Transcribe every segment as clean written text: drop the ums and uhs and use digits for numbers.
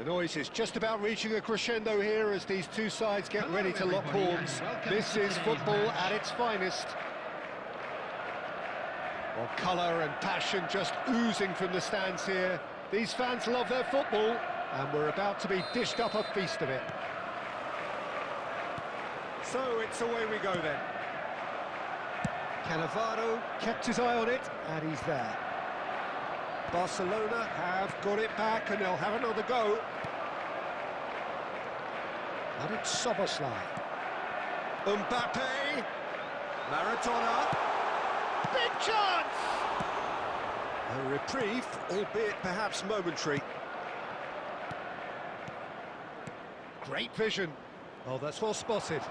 noise is just about reaching a crescendo here as these two sides get ready to lock horns. This is football at its finest. Well, colour and passion just oozing from the stands here. These fans love their football, and we're about to be dished up a feast of it. So it's away we go then. Cannavaro kept his eye on it, and he's there. Barcelona have got it back, and they'll have another go. And it's Soboslai. Mbappe. Maradona. Big chance! A reprieve, albeit perhaps momentary. Great vision. Oh, that's well spotted.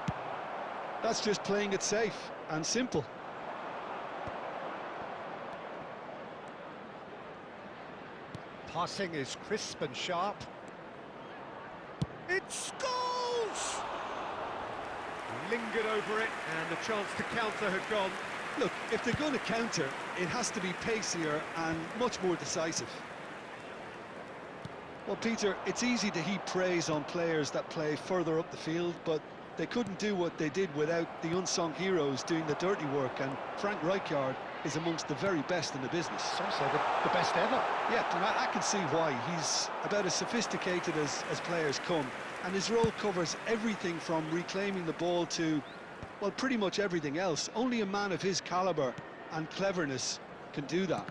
That's just playing it safe and simple. Passing is crisp and sharp. It's goals! Lingered over it, and the chance to counter had gone. Look, if they're going to counter, it has to be pacier and much more decisive. Well, Peter, it's easy to heap praise on players that play further up the field, but they couldn't do what they did without the unsung heroes doing the dirty work, and Frank Rijkaard is amongst the very best in the business. Some say the best ever. Yeah, I can see why. He's about as sophisticated as players come, and his role covers everything from reclaiming the ball to, well, pretty much everything else. Only a man of his calibre and cleverness can do that.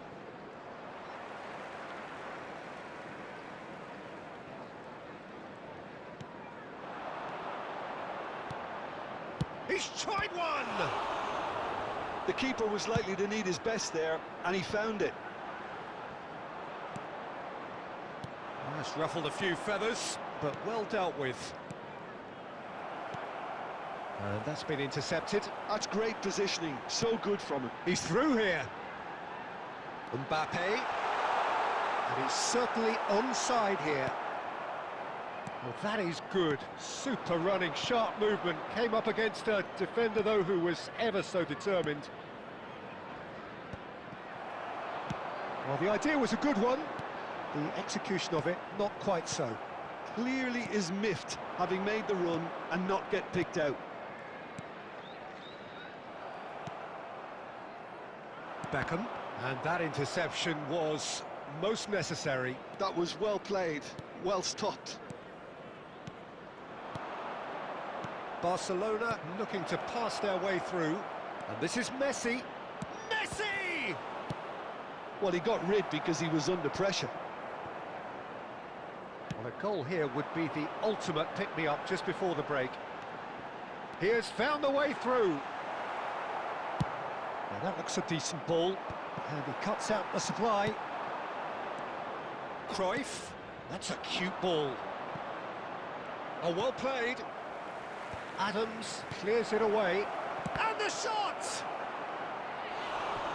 He's tried one! The keeper was likely to need his best there, and he found it. That's ruffled a few feathers, but well dealt with. And that's been intercepted. That's great positioning, so good from him. He's through here. Mbappe. And he's certainly onside here. Well, that is good. Super running, sharp movement. Came up against a defender, though, who was ever so determined. Well, the idea was a good one. The execution of it, not quite so. Clearly is miffed, having made the run and not get picked out. Beckham. And that interception was most necessary. That was well played, well stopped. Barcelona looking to pass their way through, and this is Messi. Messi! Well, he got rid because he was under pressure. Well, a goal here would be the ultimate pick-me-up just before the break. He has found a way through. Now that looks a decent ball, and he cuts out the supply. Cruyff, that's a cute ball. Oh, well played. Adams clears it away, and the shot!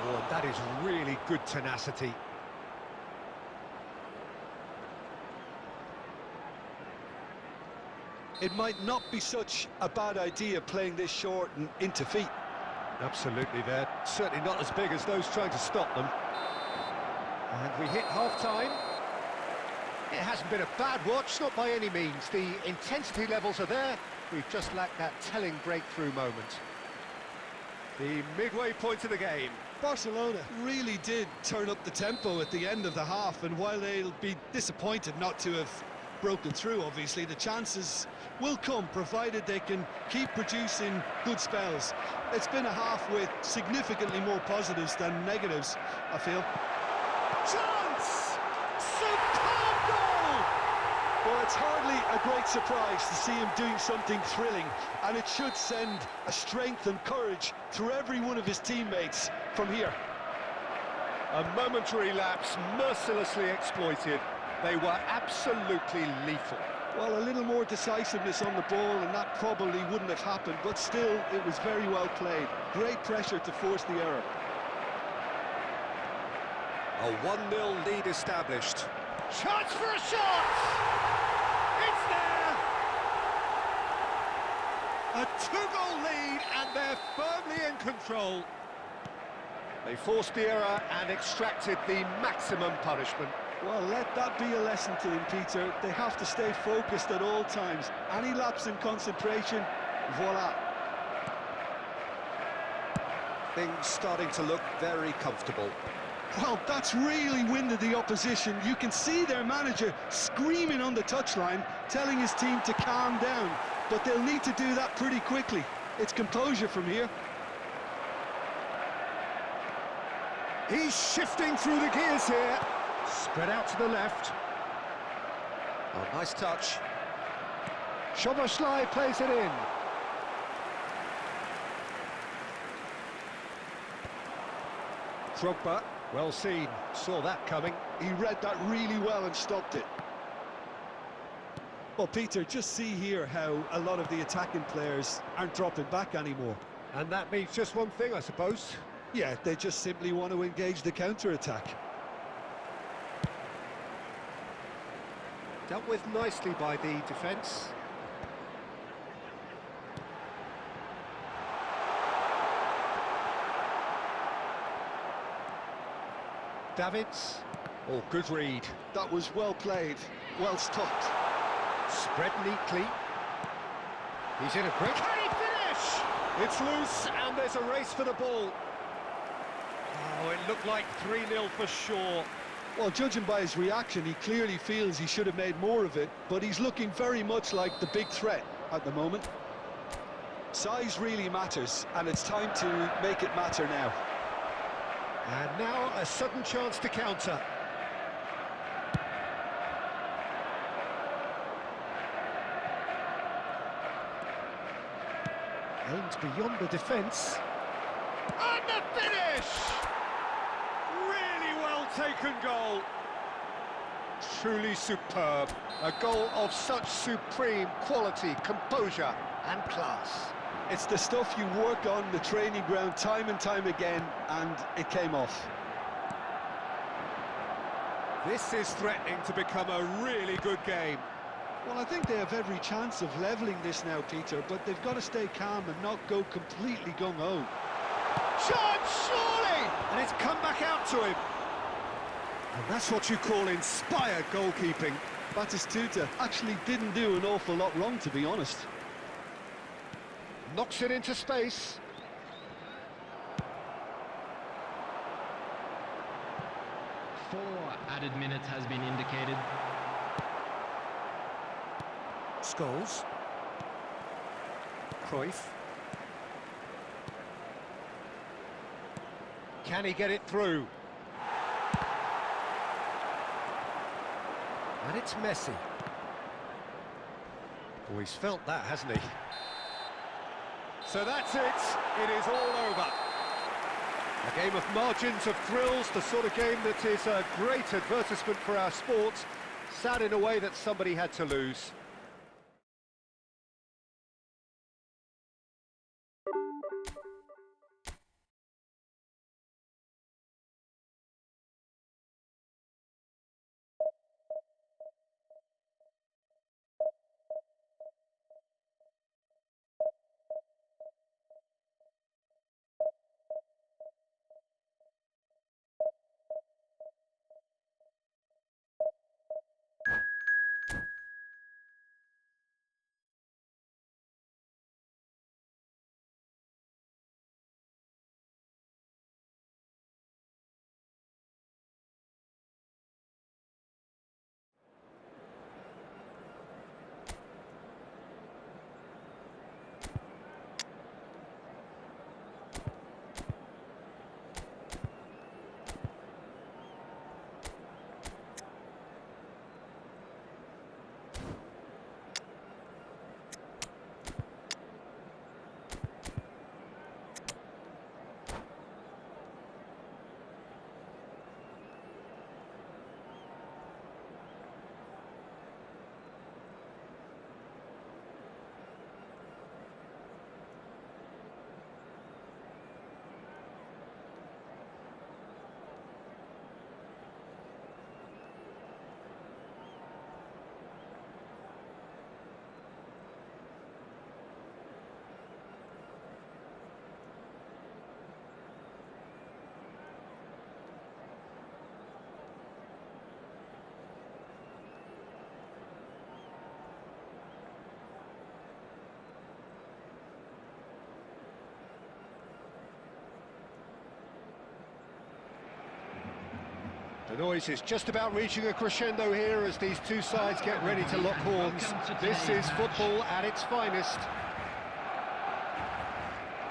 Oh, that is really good tenacity. It might not be such a bad idea playing this short and into feet. Absolutely, they're certainly not as big as those trying to stop them. And we hit half-time. It hasn't been a bad watch, not by any means. The intensity levels are there. We've just lacked that telling breakthrough moment. The midway point of the game. Barcelona really did turn up the tempo at the end of the half, and while they'll be disappointed not to have broken through, obviously, the chances will come, provided they can keep producing good spells. It's been a half with significantly more positives than negatives, I feel. Chance! Superb goal! Well, it's hardly a great surprise to see him doing something thrilling, and it should send a strength and courage through every one of his teammates from here. A momentary lapse mercilessly exploited. They were absolutely lethal. Well, a little more decisiveness on the ball, and that probably wouldn't have happened, but still, it was very well played. Great pressure to force the error. A 1-0 lead established. Chance for a shot! It's there! A 2-goal lead, and they're firmly in control. They forced the error and extracted the maximum punishment. Well, let that be a lesson to them, Peter. They have to stay focused at all times. Any lapse in concentration, voila. Things starting to look very comfortable. Well, that's really winded the opposition. You can see their manager screaming on the touchline, telling his team to calm down. But they'll need to do that pretty quickly. It's composure from here. He's shifting through the gears here. Spread out to the left. Oh, nice touch. Szoboszlai plays it in. Drogba, well seen, saw that coming. He read that really well and stopped it. Well, Peter, just see here how a lot of the attacking players aren't dropping back anymore. And that means just one thing, I suppose. Yeah, they just simply want to engage the counter-attack. Dealt with nicely by the defence. Davids. Oh, good read. That was well played, well stopped. Spread neatly. He's in a grip. Can he finish? It's loose, and there's a race for the ball. Oh, it looked like 3-0 for sure. Well, judging by his reaction, he clearly feels he should have made more of it, but he's looking very much like the big threat at the moment. Size really matters, and it's time to make it matter now. And now a sudden chance to counter. Aimed beyond the defence. And the finish! Really well taken goal. Truly superb. A goal of such supreme quality, composure and class. It's the stuff you work on the training ground time and time again, and it came off. This is threatening to become a really good game. Well, I think they have every chance of levelling this now, Peter, but they've got to stay calm and not go completely gung-ho. Shot, surely! And it's come back out to him. And that's what you call inspired goalkeeping. Batistuta actually didn't do an awful lot wrong, to be honest. Knocks it into space. Four added minutes has been indicated. Scholes. Cruyff. Can he get it through? And it's Messi. Oh, he's felt that, hasn't he? So that's it. It is all over. A game of margins, of thrills, the sort of game that is a great advertisement for our sport. Sad in a way that somebody had to lose. The noise is just about reaching a crescendo here as these two sides get ready to lock horns. This is football at its finest.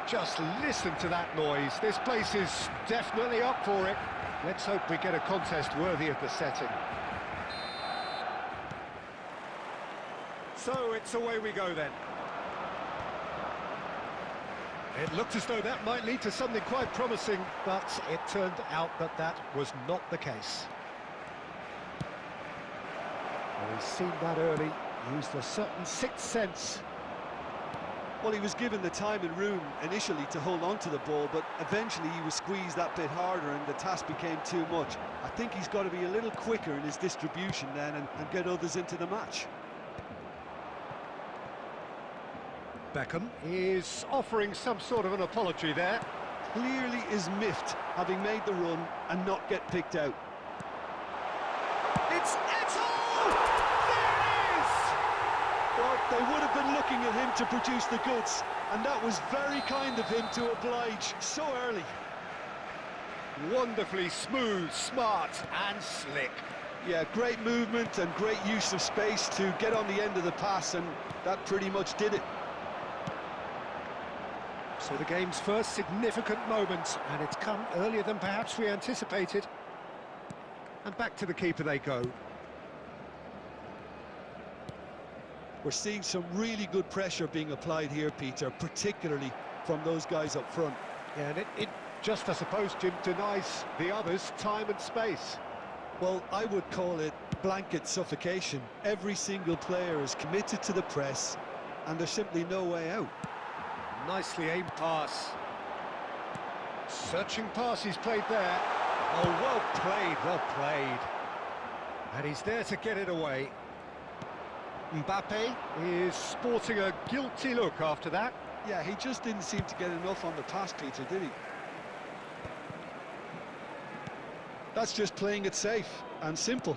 Just listen to that noise. This place is definitely up for it. Let's hope we get a contest worthy of the setting. So it's away we go then. It looked as though that might lead to something quite promising, but it turned out that that was not the case. Well, he's seen that early, used a certain sixth sense. Well, he was given the time and room initially to hold on to the ball, but eventually he was squeezed that bit harder and the task became too much. I think he's got to be a little quicker in his distribution then and get others into the match. Beckham is offering some sort of an apology there. Clearly is miffed, having made the run and not get picked out. It's Eto'o! There it is! Well, they would have been looking at him to produce the goods, and that was very kind of him to oblige so early. Wonderfully smooth, smart and slick. Yeah, great movement and great use of space to get on the end of the pass, and that pretty much did it. So the game's first significant moment, and it's come earlier than perhaps we anticipated. And back to the keeper they go. We're seeing some really good pressure being applied here, Peter, particularly from those guys up front. Yeah, and it just, I suppose, Jim, denies the others time and space. Well, I would call it blanket suffocation. Every single player is committed to the press, and there's simply no way out. Nicely aimed pass. Searching pass he's played there. Oh, well played, well played. And he's there to get it away. Mbappe is sporting a guilty look after that. Yeah, he just didn't seem to get enough on the pass, Peter, did he? That's just playing it safe and simple.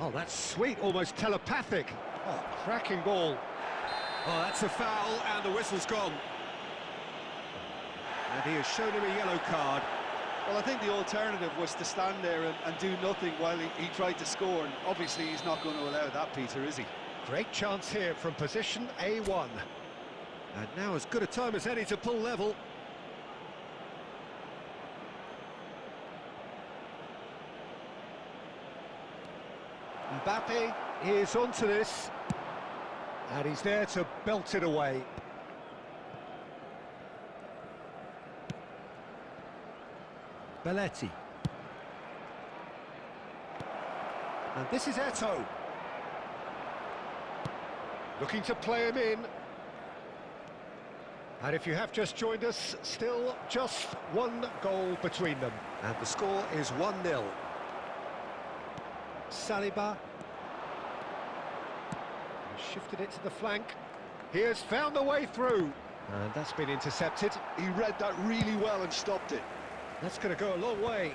Oh, that's sweet, almost telepathic. Oh, cracking ball. Oh, that's a foul, and the whistle's gone. And he has shown him a yellow card. Well, I think the alternative was to stand there and do nothing while he tried to score, and obviously he's not going to allow that, Peter, is he? Great chance here from position A1. And now as good a time as any to pull level. Mbappe is onto this. And he's there to belt it away. Belletti. And this is Eto'o. Looking to play him in. And if you have just joined us, still just one goal between them. And the score is 1-0. Saliba. Shifted it to the flank. He has found a way through. And that's been intercepted. He read that really well and stopped it. That's going to go a long way.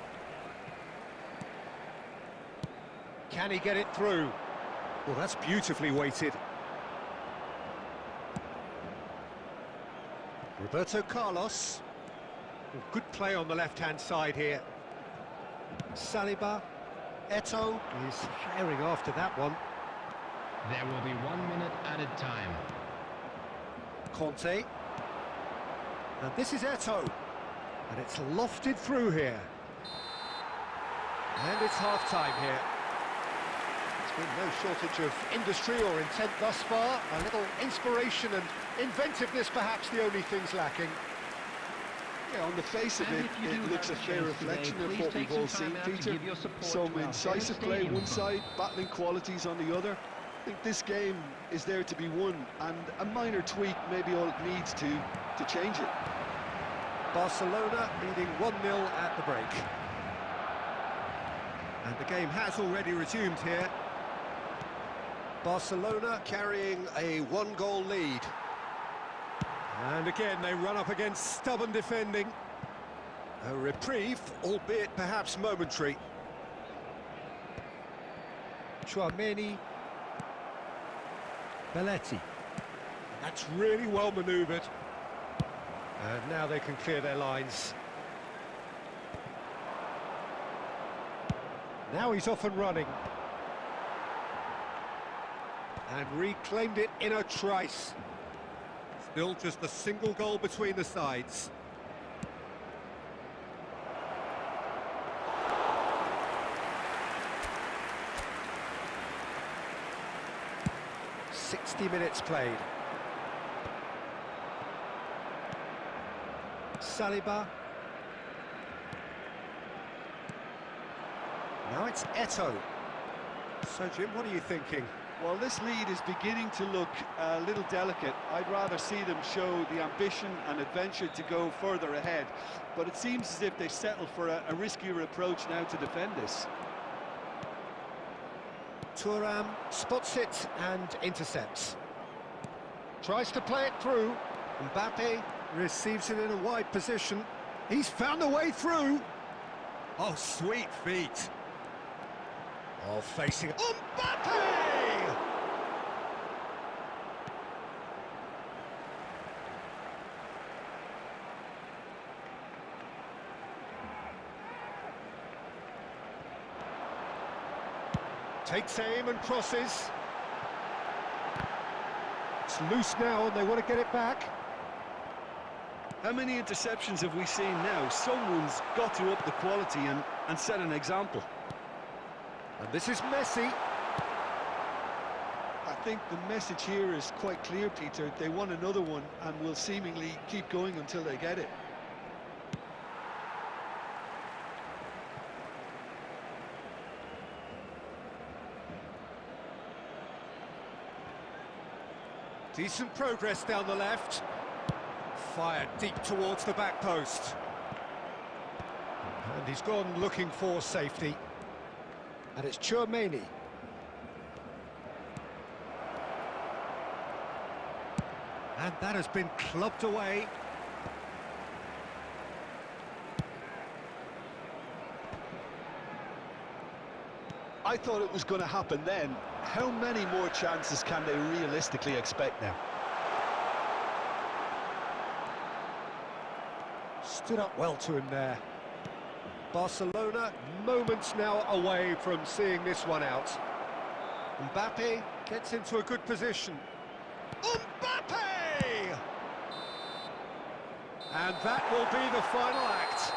Can he get it through? Well, that's beautifully weighted. Roberto Carlos. Well, good play on the left-hand side here. Saliba. Eto'o is herring after that one. There will be 1 minute added time. Conte. And this is Eto'o. And it's lofted through here. And it's half-time here. There's been no shortage of industry or intent thus far. A little inspiration and inventiveness, perhaps the only things lacking. Yeah, on the face of it, it looks a fair reflection of what we've all seen, Peter. Some incisive play one side, battling qualities on the other. I think this game is there to be won, and a minor tweak may be all it needs to change it. Barcelona leading 1-0 at the break. And the game has already resumed here. Barcelona carrying a 1-goal lead. And again, they run up against stubborn defending. A reprieve, albeit perhaps momentary. Tchouaméni. Belletti. That's really well manoeuvred. And now they can clear their lines. Now he's off and running. And reclaimed it in a trice. Still just a single goal between the sides. Minutes played. Saliba. Now it's Eto'o. So, Jim, what are you thinking? Well, this lead is beginning to look a little delicate. I'd rather see them show the ambition and adventure to go further ahead. But it seems as if they settle for a riskier approach now to defend this. Thuram spots it and intercepts. Tries to play it through. Mbappe receives it in a wide position. He's found a way through. Oh, sweet feet. Oh, facing Mbappe! Takes aim and crosses. It's loose now and they want to get it back. How many interceptions have we seen now? Someone's got to up the quality and set an example. And this is Messi. I think the message here is quite clear, Peter. They want another one and will seemingly keep going until they get it. Decent progress down the left. Fired deep towards the back post. And he's gone looking for safety. And it's Tchouaméni. And that has been clubbed away. I thought it was going to happen then. How many more chances can they realistically expect now? Stood up well to him there. Barcelona moments now away from seeing this one out. Mbappe gets into a good position. Mbappe! And that will be the final act.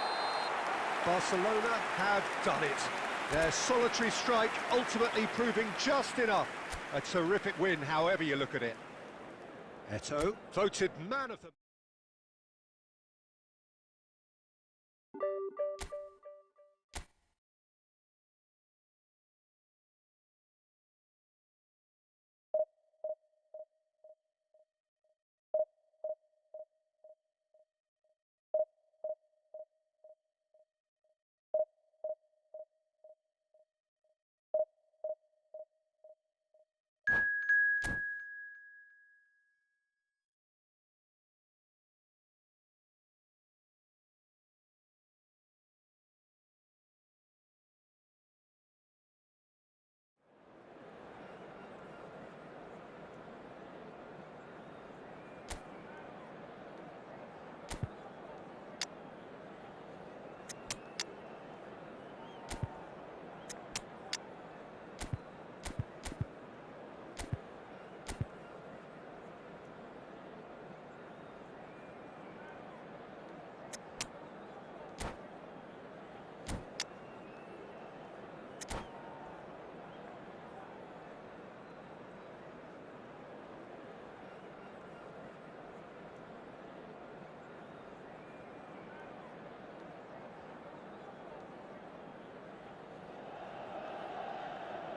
Barcelona have done it. Their solitary strike ultimately proving just enough. A terrific win, however you look at it. Eto'o, voted man of the...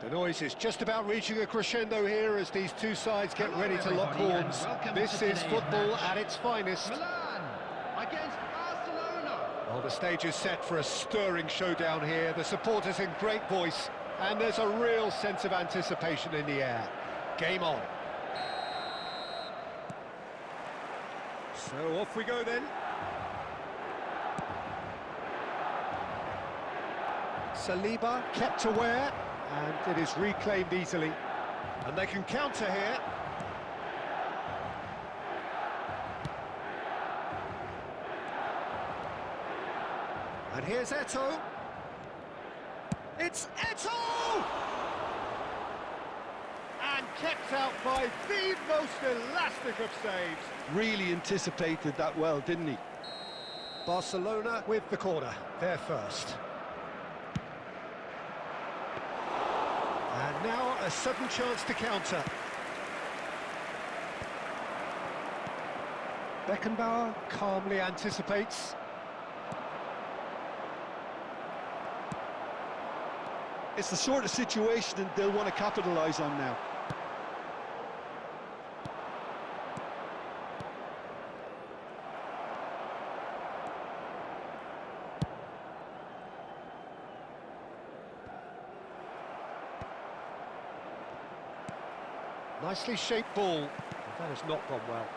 The noise is just about reaching a crescendo here as these two sides get ready to lock horns. This is football at its finest. Milan against Barcelona. Well, the stage is set for a stirring showdown here. The supporters in great voice, and there's a real sense of anticipation in the air. Game on. So off we go then. Saliba kept aware. And it is reclaimed easily. And they can counter here. And here's Eto'o. It's Eto'o! And kept out by the most elastic of saves. Really anticipated that well, didn't he? Barcelona with the corner, they're first. And now a sudden chance to counter. Beckenbauer calmly anticipates. It's the sort of situation that they'll want to capitalise on now. Nicely shaped ball. That has not gone well.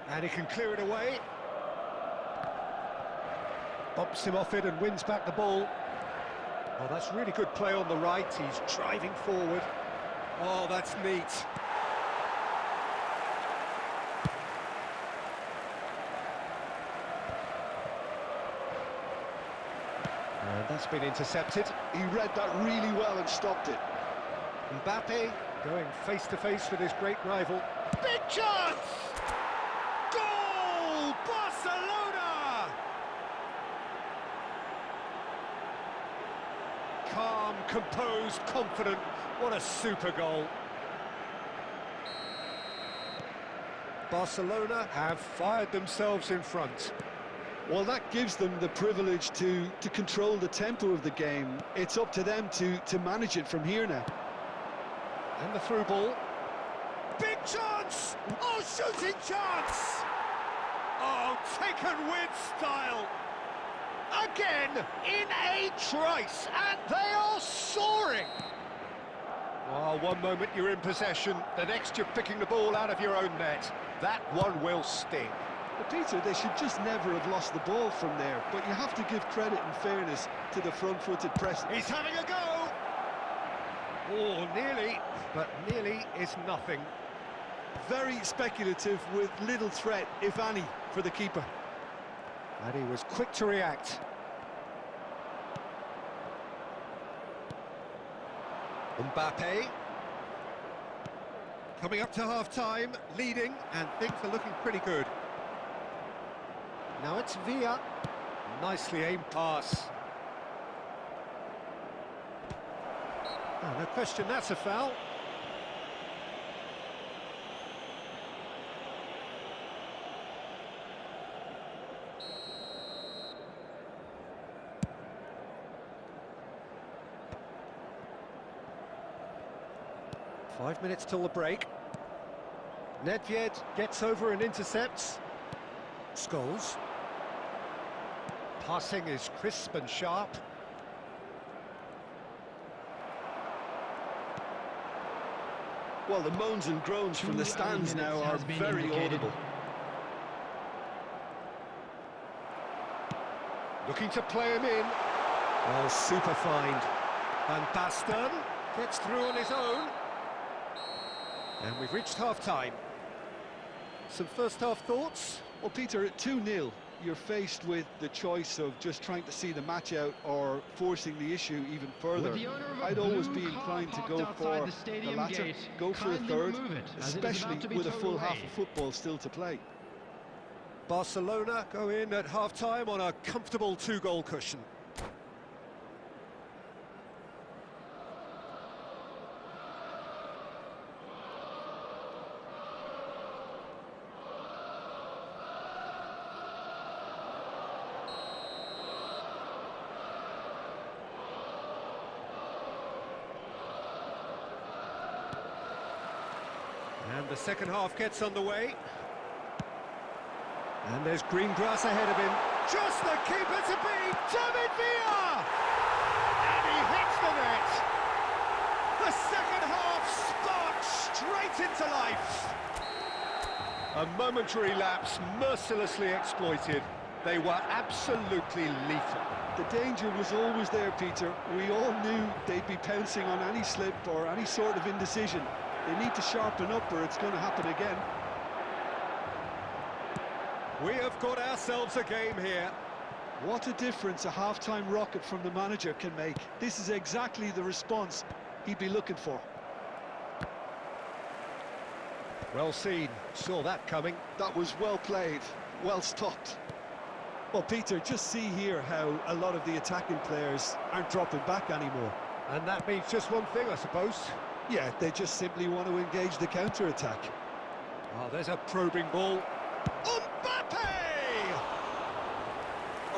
And he can clear it away. Bumps him off it and wins back the ball. Oh, that's really good play on the right. He's driving forward. Oh, that's neat. And that's been intercepted. He read that really well and stopped it. Mbappe going face-to-face with his great rival. Big chance! Goal! Barcelona! Calm, composed, confident. What a super goal. Barcelona have fired themselves in front. Well, that gives them the privilege to control the tempo of the game. It's up to them to manage it from here now. And the through ball. Big chance! Oh, shooting chance! Oh, taken with style. Again, in a trice, and they are soaring. Oh, one moment you're in possession, the next you're picking the ball out of your own net. That one will sting. But Peter, they should just never have lost the ball from there, but you have to give credit and fairness to the front-footed press. He's having a go! Oh, nearly, but nearly is nothing. Very speculative with little threat, if any, for the keeper. And he was quick to react. Mbappe. Coming up to half-time, leading, and things are looking pretty good. Now it's Villa. Nicely aimed pass. Oh, no question, that's a foul. Five minutes till the break. Nedved gets over and intercepts. Scholes. Passing is crisp and sharp. Well, the moans and groans from the stands now are very audible. Looking to play him in. Oh, super find. Van Basten gets through on his own. And we've reached half-time. Some first-half thoughts? Well, Peter, at 2-0, you're faced with the choice of just trying to see the match out or forcing the issue even further. I'd always be inclined to go for the latter, go for a third, especially with a full half of football still to play. Barcelona go in at half-time on a comfortable 2-goal cushion. And the second half gets underway. And there's green grass ahead of him. Just the keeper to beat, David Villa! And he hits the net. The second half sparks straight into life. A momentary lapse mercilessly exploited. They were absolutely lethal. The danger was always there, Peter. We all knew they'd be pouncing on any slip or any sort of indecision. They need to sharpen up or it's going to happen again. We have got ourselves a game here. What a difference a half-time rocket from the manager can make. This is exactly the response he'd be looking for. Well seen, saw that coming. That was well played, well stopped. Well, Peter, just see here how a lot of the attacking players aren't dropping back anymore. And that means just one thing, I suppose. Yeah, they just simply want to engage the counter-attack. Oh, there's a probing ball. Mbappe!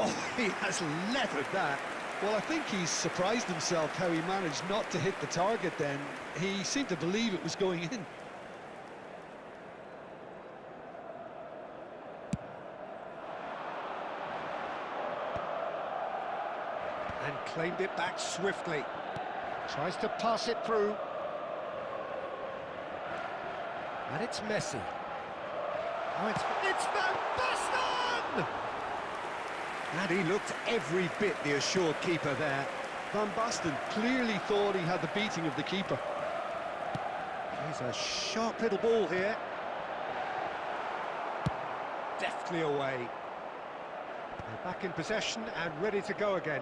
Oh, he has leathered that. Well, I think he's surprised himself how he managed not to hit the target then. He seemed to believe it was going in. And claimed it back swiftly. Tries to pass it through. And it's Messi. Oh, it's Van Basten! And he looked every bit the assured keeper there. Van Basten clearly thought he had the beating of the keeper. Here's a sharp little ball here. Deftly away. They're back in possession and ready to go again.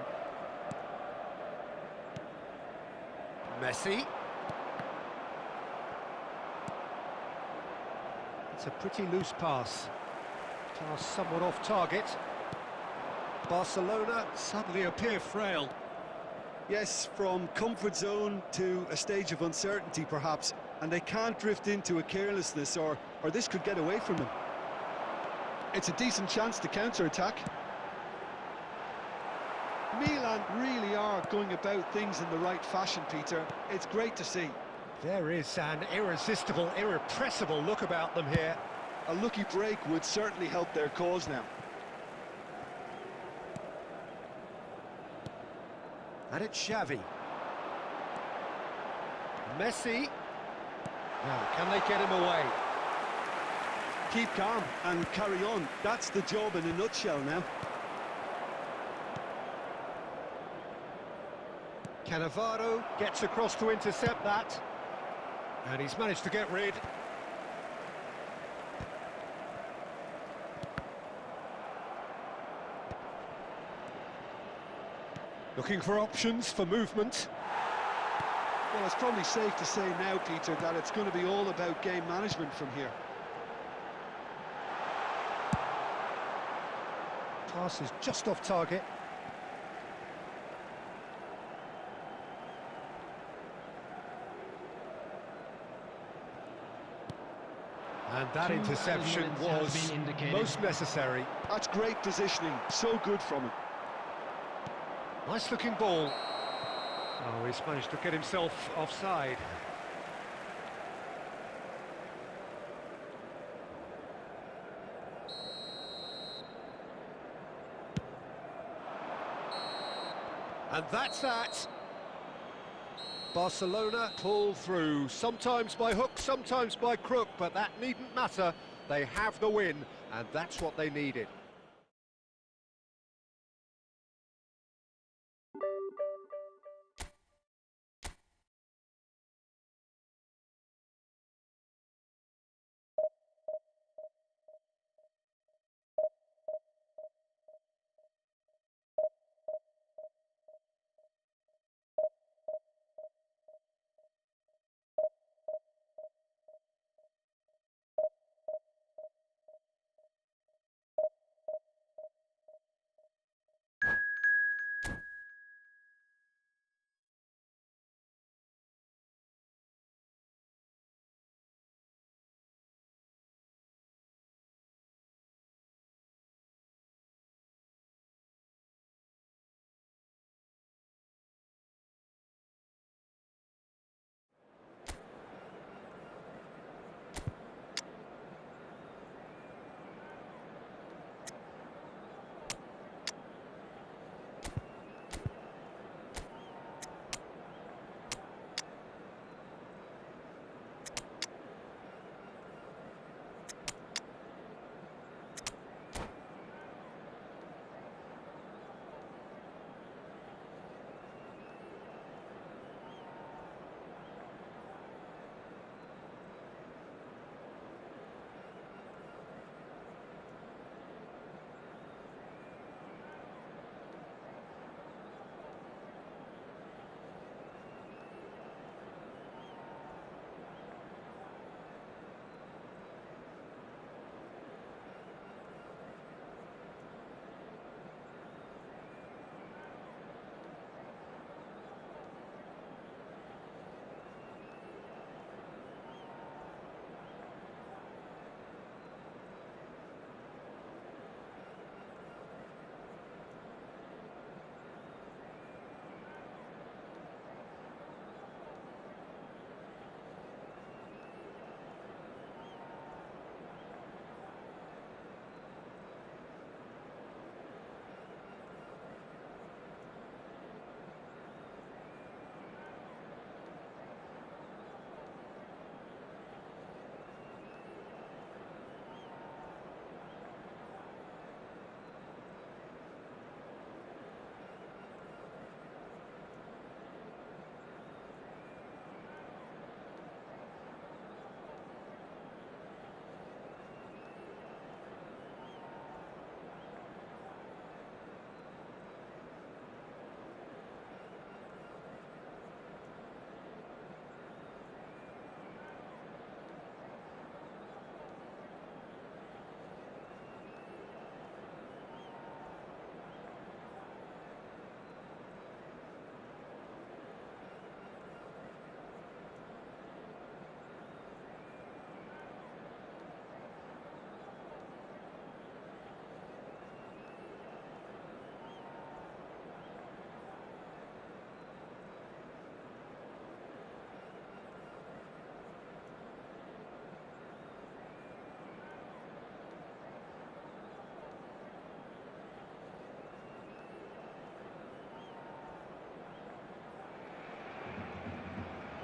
Messi. It's a pretty loose pass. Pass somewhat off target. Barcelona suddenly appear frail. Yes, from comfort zone to a stage of uncertainty perhaps, and they can't drift into a carelessness or this could get away from them. It's a decent chance to counter-attack. Milan really are going about things in the right fashion, Peter. It's great to see. There is an irresistible, irrepressible look about them here. A lucky break would certainly help their cause now. And it's Xavi. Messi. Now, can they get him away? Keep calm and carry on. That's the job in a nutshell now. Cannavaro gets across to intercept that. And he's managed to get rid. Looking for options for movement. Well, it's probably safe to say now, Peter, that it's going to be all about game management from here. Pass is just off target. And that interception was most necessary. That's great positioning, so good from him. Nice looking ball. Oh, he's managed to get himself offside. And that's that. Barcelona pull through, sometimes by hook, sometimes by crook, but that needn't matter. They have the win, and that's what they needed.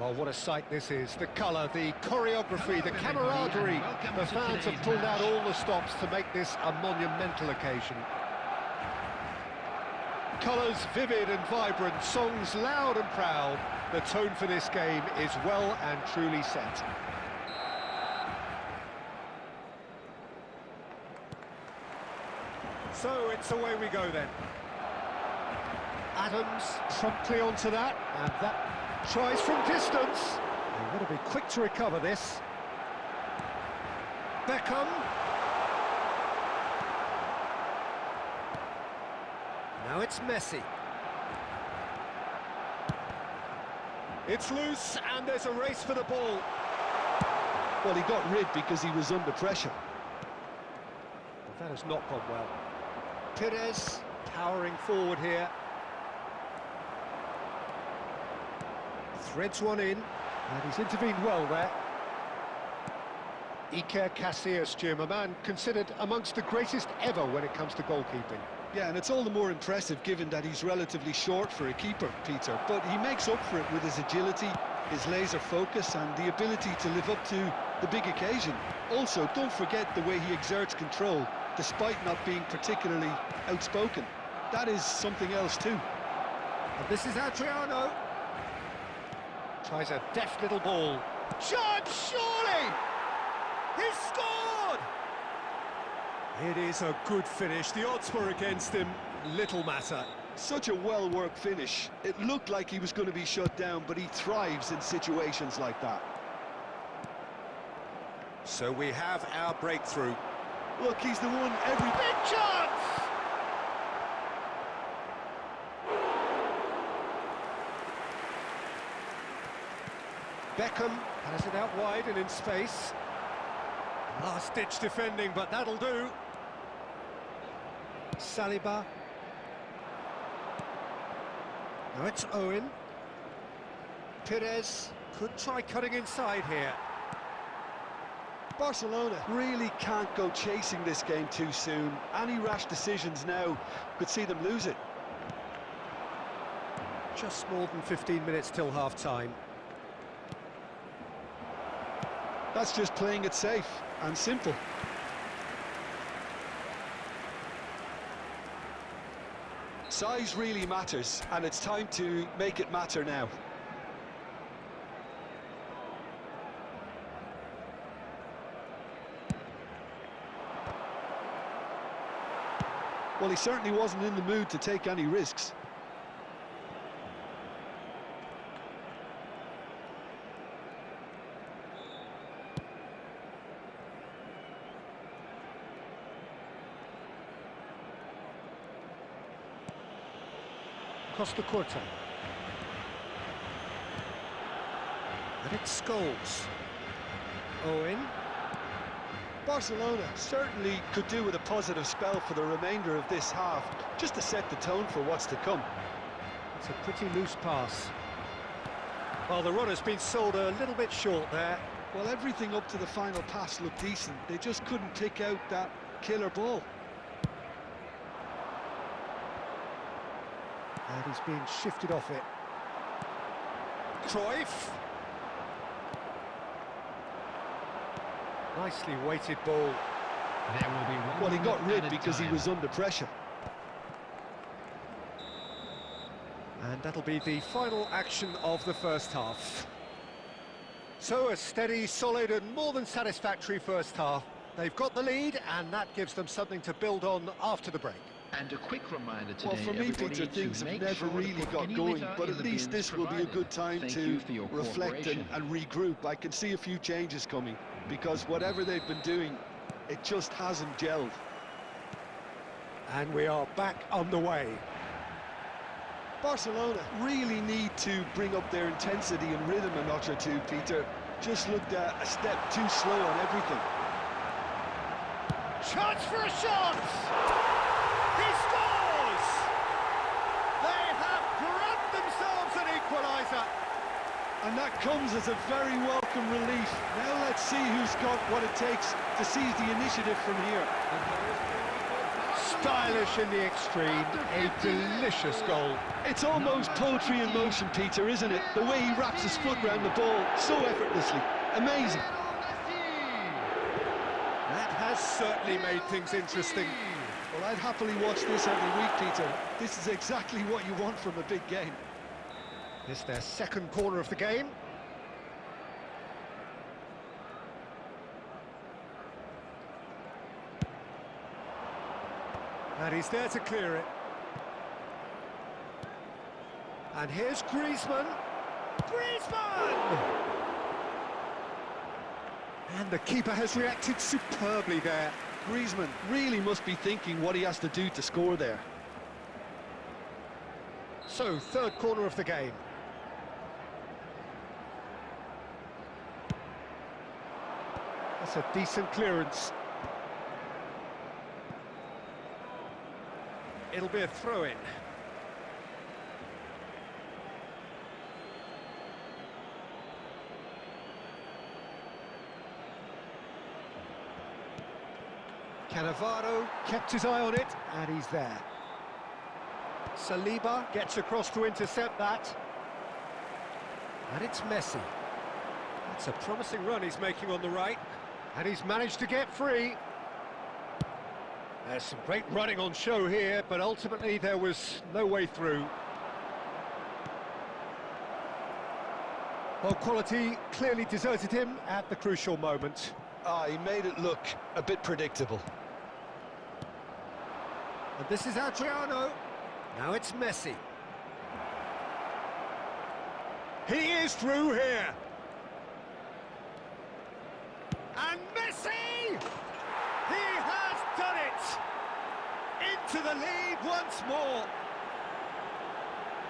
Oh, what a sight this is. The colour, the choreography, the camaraderie. The fans have pulled out all the stops to make this a monumental occasion. Colours vivid and vibrant, songs loud and proud. The tone for this game is well and truly set. So it's away we go then. Adams promptly onto that, and that tries from distance. They've got to be quick to recover this. Beckham. Now it's Messi. It's loose, and there's a race for the ball. Well, he got rid because he was under pressure. That has not gone well. Pires powering forward here. Threads one in, and he's intervened well there. Iker Casillas, Jim, a man considered amongst the greatest ever when it comes to goalkeeping. Yeah, and it's all the more impressive given that he's relatively short for a keeper, Peter. But he makes up for it with his agility, his laser focus, and the ability to live up to the big occasion. Also, don't forget the way he exerts control, despite not being particularly outspoken. That is something else too. And this is Adriano. Tries a deft little ball. Chance, surely! He's scored! It is a good finish. The odds were against him. Little matter. Such a well-worked finish. It looked like he was going to be shut down, but he thrives in situations like that. So we have our breakthrough. Look, he's the one every... Big chance! Beckham has it out wide and in space. Last-ditch defending, but that'll do. Saliba. Now it's Owen. Pires could try cutting inside here. Barcelona really can't go chasing this game too soon. Any rash decisions now could see them lose it. Just more than 15 minutes till half-time. That's just playing it safe and simple. Size really matters, and it's time to make it matter now. Well, he certainly wasn't in the mood to take any risks. Costa Corta. And it's Scholes. Owen. Barcelona certainly could do with a positive spell for the remainder of this half, just to set the tone for what's to come. It's a pretty loose pass. Well, the runner's been sold a little bit short there. Well, everything up to the final pass looked decent. They just couldn't pick out that killer ball. And he's being shifted off it. Cruyff. Nicely weighted ball. There will be one. Well, he got rid because he was under pressure. And that'll be the final action of the first half. So a steady, solid and more than satisfactory first half. They've got the lead and that gives them something to build on after the break. And a quick reminder today, well, for me, Peter, things have never really got going, but at least this will be a good time to reflect and regroup. I can see a few changes coming, because whatever they've been doing, it just hasn't gelled. And we are back on the way. Barcelona really need to bring up their intensity and rhythm a notch or two, Peter. Just looked a step too slow on everything. Chance for a shot! He scores! They have grabbed themselves an equaliser. And that comes as a very welcome relief. Now let's see who's got what it takes to seize the initiative from here. stylish in the extreme, a delicious goal. It's almost poetry in motion, Peter, isn't it? The way he wraps his foot round the ball so effortlessly. Amazing. That has certainly made things interesting. Well, I'd happily watch this every week, Peter. This is exactly what you want from a big game. This is their second corner of the game. And he's there to clear it. And here's Griezmann. Griezmann! And the keeper has reacted superbly there. Griezmann really must be thinking what he has to do to score there. So, third corner of the game. That's a decent clearance. It'll be a throw-in. Cannavaro kept his eye on it, and he's there. Saliba gets across to intercept that. And it's Messi. That's a promising run he's making on the right. And he's managed to get free. There's some great running on show here, but ultimately there was no way through. Well, quality clearly deserted him at the crucial moment. He made it look a bit predictable. And this is Adriano. Now it's Messi. He is through here. And Messi! He has done it! Into the lead once more.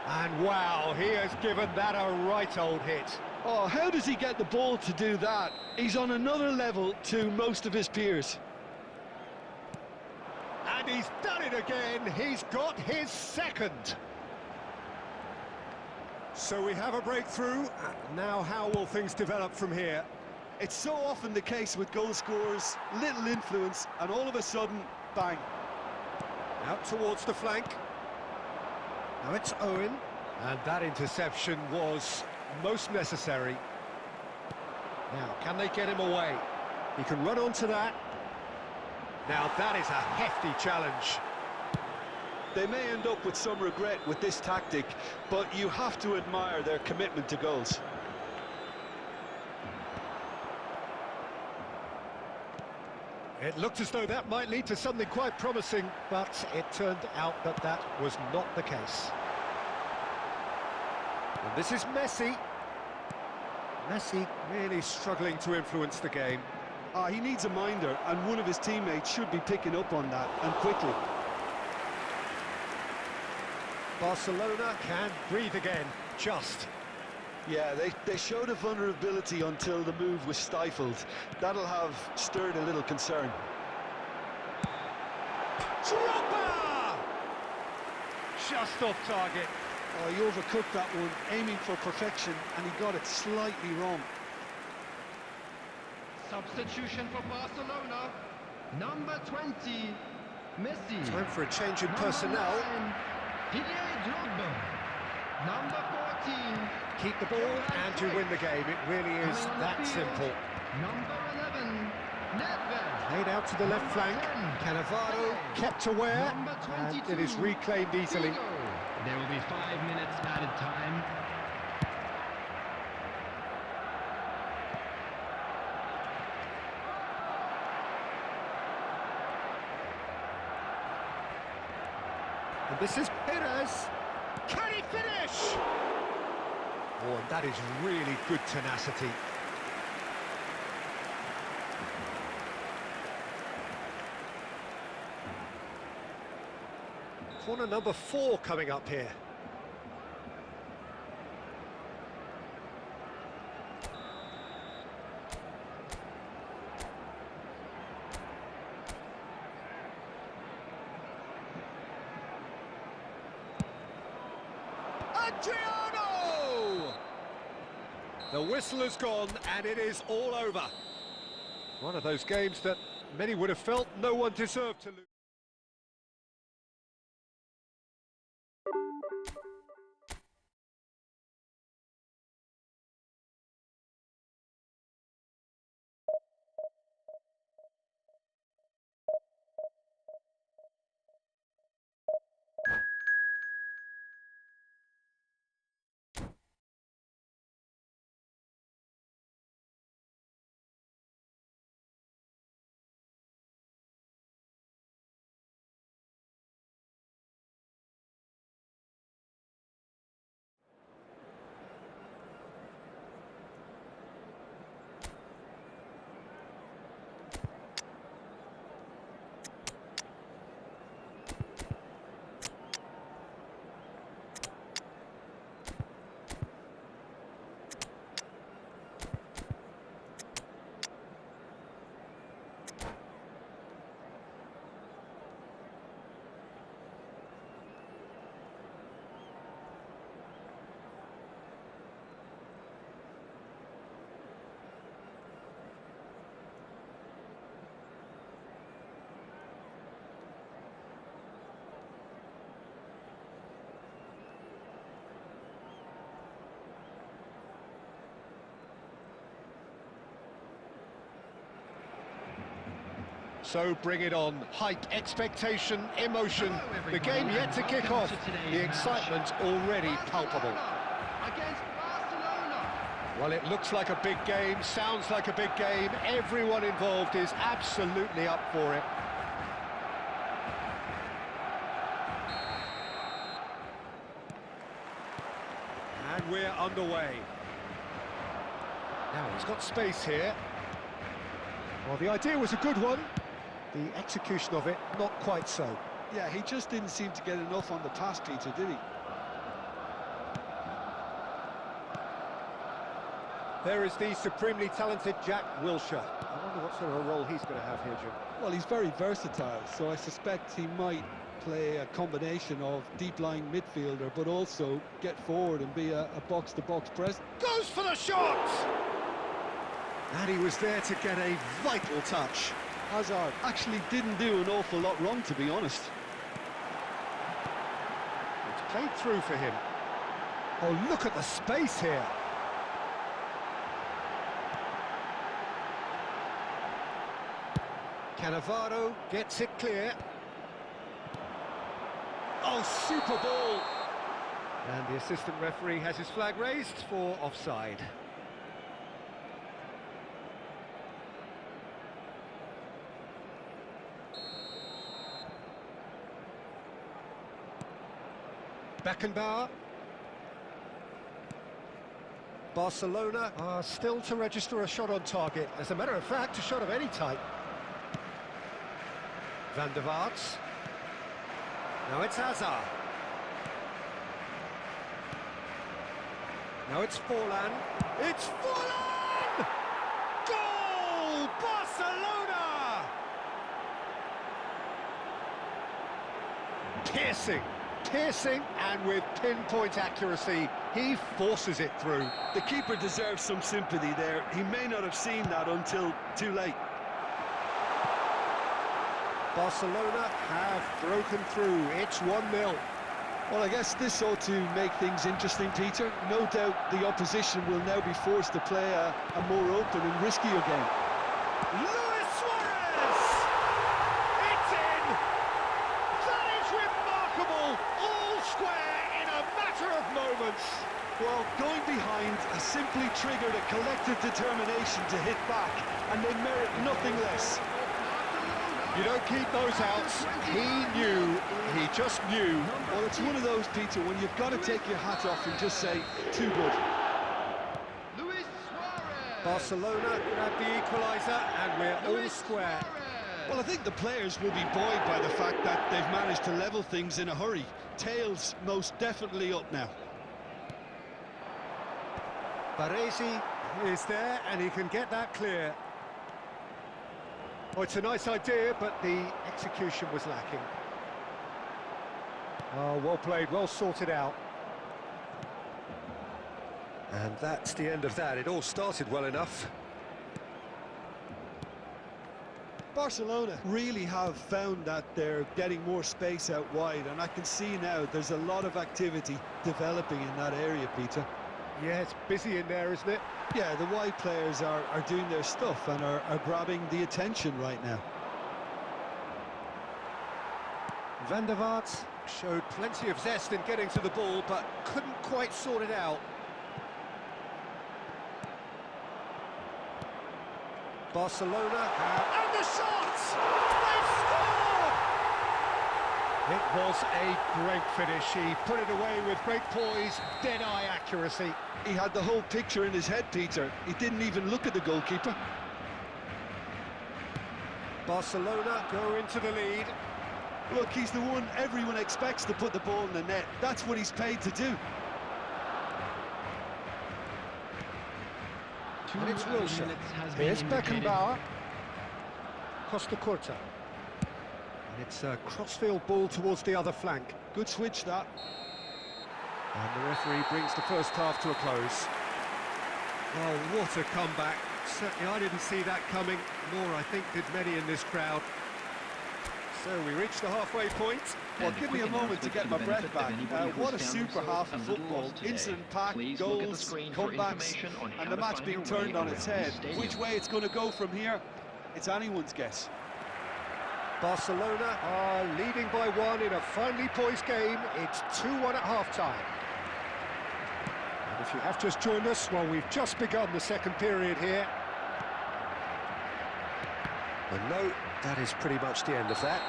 And wow, he has given that a right old hit. Oh, how does he get the ball to do that? He's on another level to most of his peers. And he's done it again. He's got his second. So we have a breakthrough. Now how will things develop from here? It's so often the case with goal scorers, little influence, and all of a sudden, bang. Out towards the flank. Now it's Owen. And that interception was most necessary. Now, can they get him away? He can run onto that. Now, that is a hefty challenge. They may end up with some regret with this tactic, but you have to admire their commitment to goals. It looked as though that might lead to something quite promising, but it turned out that that was not the case. And this is Messi. Messi really struggling to influence the game. He needs a minder, and one of his teammates should be picking up on that, and quickly. Barcelona can breathe again, just. Yeah, they showed a vulnerability until the move was stifled. That'll have stirred a little concern. Dropper! Just off target. Oh, he overcooked that one, aiming for perfection, and he got it slightly wrong. Substitution for Barcelona. Number 20, Messi. Time for a change in personnel. Number 14. Keep the ball and you win the game. It really is that simple. Number 11, Nedved. Played out to the left flank. Cannavaro kept aware, and it is reclaimed easily. There will be 5 minutes added time. And this is Perez. Can he finish? Oh, and that is really good tenacity. Corner number 4 coming up here. Adriano! The whistle has gone and it is all over. One of those games that many would have felt no one deserved to lose. So bring it on. Hype, expectation, emotion. The game yet to kick off. The excitement already palpable. Well, it looks like a big game, sounds like a big game. Everyone involved is absolutely up for it. And we're underway. Now, he's got space here. Well, the idea was a good one. The execution of it, not quite so. Yeah, he just didn't seem to get enough on the pass, Peter, did he? There is the supremely talented Jack Wilshere. I wonder what sort of a role he's going to have here, Jim. Well, he's very versatile, so I suspect he might play a combination of deep-lying midfielder, but also get forward and be a box-to-box presence. Goes for the shot! And he was there to get a vital touch. Hazard actually didn't do an awful lot wrong, to be honest. It's played through for him. Oh, look at the space here. Cannavaro gets it clear. Oh, super ball! And the assistant referee has his flag raised for offside. Beckenbauer. Barcelona are still to register a shot on target. As a matter of fact, a shot of any type. Van der Vaart. Now it's Hazard. Now it's Forlan. It's Forlan! Goal! Barcelona! Piercing, and with pinpoint accuracy, he forces it through. The keeper deserves some sympathy there. He may not have seen that until too late. Barcelona have broken through. It's 1-0. Well, I guess this ought to make things interesting, Peter. No doubt the opposition will now be forced to play a more open and riskier game. Luis Suarez! It's in! That is remarkable! All square in a matter of moments. Well, going behind has simply triggered a collective determination to hit back, and they merit nothing less. You don't keep those outs. He just knew. Well, it's one of those, Peter, when you've got to take your hat off and just say, too good. Barcelona grab the equaliser, and we're all square. Well, I think the players will be buoyed by the fact that they've managed to level things in a hurry. Tails most definitely up now. Baresi is there, and he can get that clear. Oh, it's a nice idea, but the execution was lacking. Oh, well played, well sorted out. And that's the end of that. It all started well enough. Barcelona really have found that they're getting more space out wide, and I can see now there's a lot of activity developing in that area, Peter. Yeah, it's busy in there, isn't it? Yeah, the wide players are doing their stuff and are grabbing the attention right now. Van der Vaart showed plenty of zest in getting to the ball, but couldn't quite sort it out. Barcelona, and the shot! They've scored! It was a great finish. He put it away with great poise, dead-eye accuracy. He had the whole picture in his head, Peter. He didn't even look at the goalkeeper. Barcelona go into the lead. Look, he's the one everyone expects to put the ball in the net. That's what he's paid to do. And it's Wilshere. Here's Beckenbauer. Costa Curta. And it's a crossfield ball towards the other flank. Good switch, that. And the referee brings the first half to a close. Oh, what a comeback. Certainly I didn't see that coming, nor I think did many in this crowd. So we reach the halfway point. Well, give me a moment to get my breath back. What a super half of football. Incident-packed, goals, comebacks, and the match being turned on its head. Which way it's going to go from here, it's anyone's guess. Barcelona are leading by 1 in a finely poised game. It's 2-1 at half-time. And if you have just joined us, well, we've just begun the second period here. And no, that is pretty much the end of that.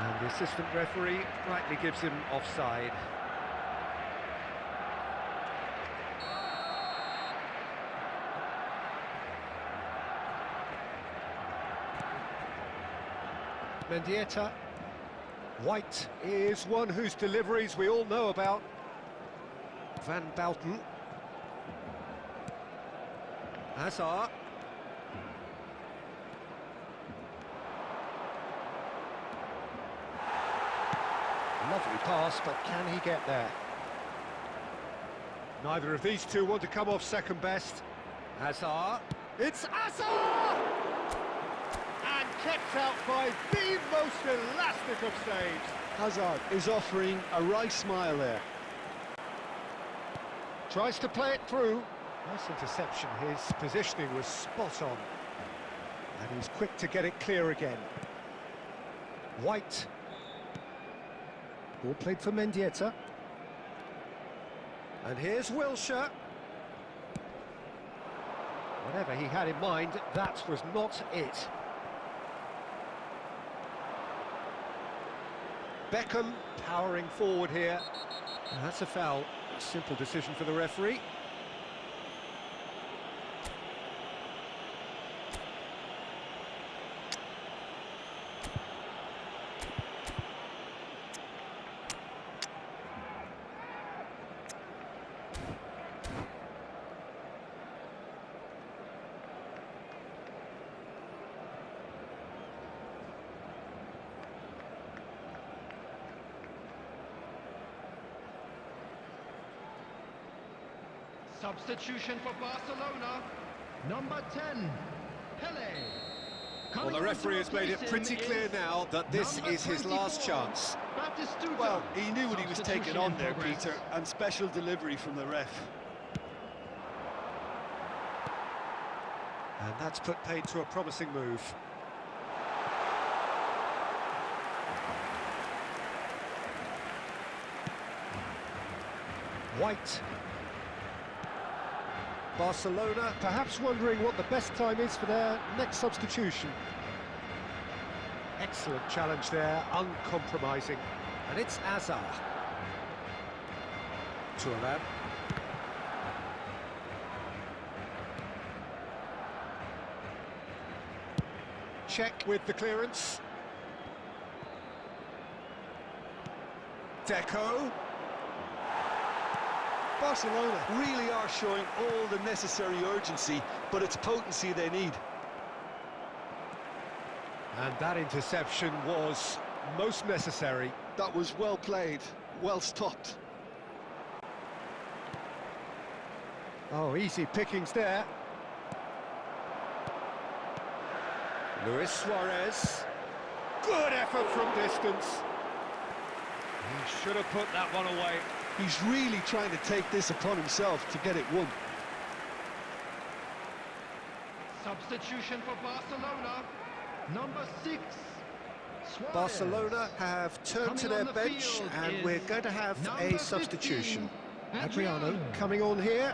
And the assistant referee rightly gives him offside. Mendieta. White is one whose deliveries we all know about. Van Bouten. Hazard. Lovely pass, but can he get there? Neither of these two want to come off second best. Hazard. It's Hazard! And kept out by the most elastic of saves. Hazard is offering a wry smile there. Tries to play it through. Nice interception. His positioning was spot on. And he's quick to get it clear again. White. Ball played for Mendieta. And here's Wilshere. Whatever he had in mind, that was not it. Beckham powering forward here. And that's a foul. A simple decision for the referee. Substitution for Barcelona, number 10, Pele. Well, the referee has made it pretty clear now that this is his last chance. Well, he knew what he was taking on there, Peter, and special delivery from the ref. And that's put paid to a promising move. White. Barcelona perhaps wondering what the best time is for their next substitution. Excellent challenge there, uncompromising. And it's Hazard. Thuram. Check with the clearance. Deco. Barcelona really are showing all the necessary urgency, but it's potency they need. And that interception was most necessary. That was well played, well stopped. Oh, easy pickings there. Luis Suarez. Good effort from distance. He should have put that one away. He's really trying to take this upon himself to get it won. Substitution for Barcelona, number 6, Suarez. Barcelona have turned to their bench, and we're going to have a substitution. 15, Adriano coming on here,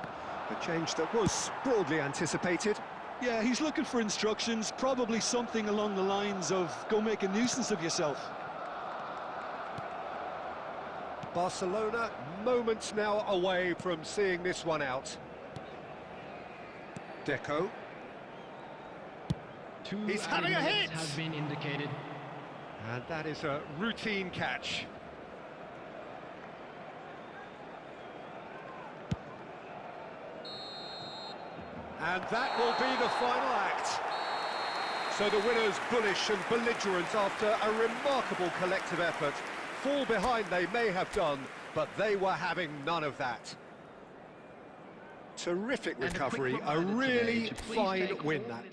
a change that was broadly anticipated. Yeah, he's looking for instructions, probably something along the lines of, go make a nuisance of yourself. Barcelona moments now away from seeing this one out. Deco. He's having a hit! Has been indicated. And that is a routine catch. And that will be the final act. So the winners bullish and belligerent after a remarkable collective effort. Fall behind they may have done, but they were having none of that. Terrific recovery, a really fine win that.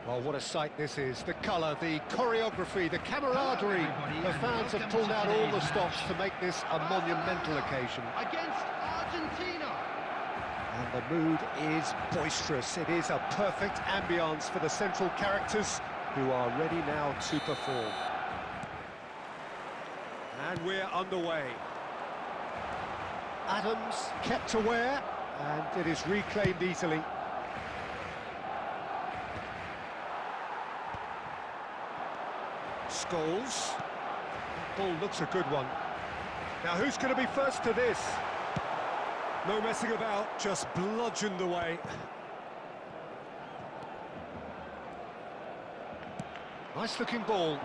Well, what a sight this is. The colour, the choreography, the camaraderie. The fans have pulled out all the stops to make this a monumental occasion. Against Argentina. And the mood is boisterous. It is a perfect ambience for the central characters who are ready now to perform. And we're underway. Adams kept aware, and it is reclaimed easily. Scholes. Ball looks a good one. Now who's going to be first to this? No messing about, just bludgeoned away. Nice looking ball.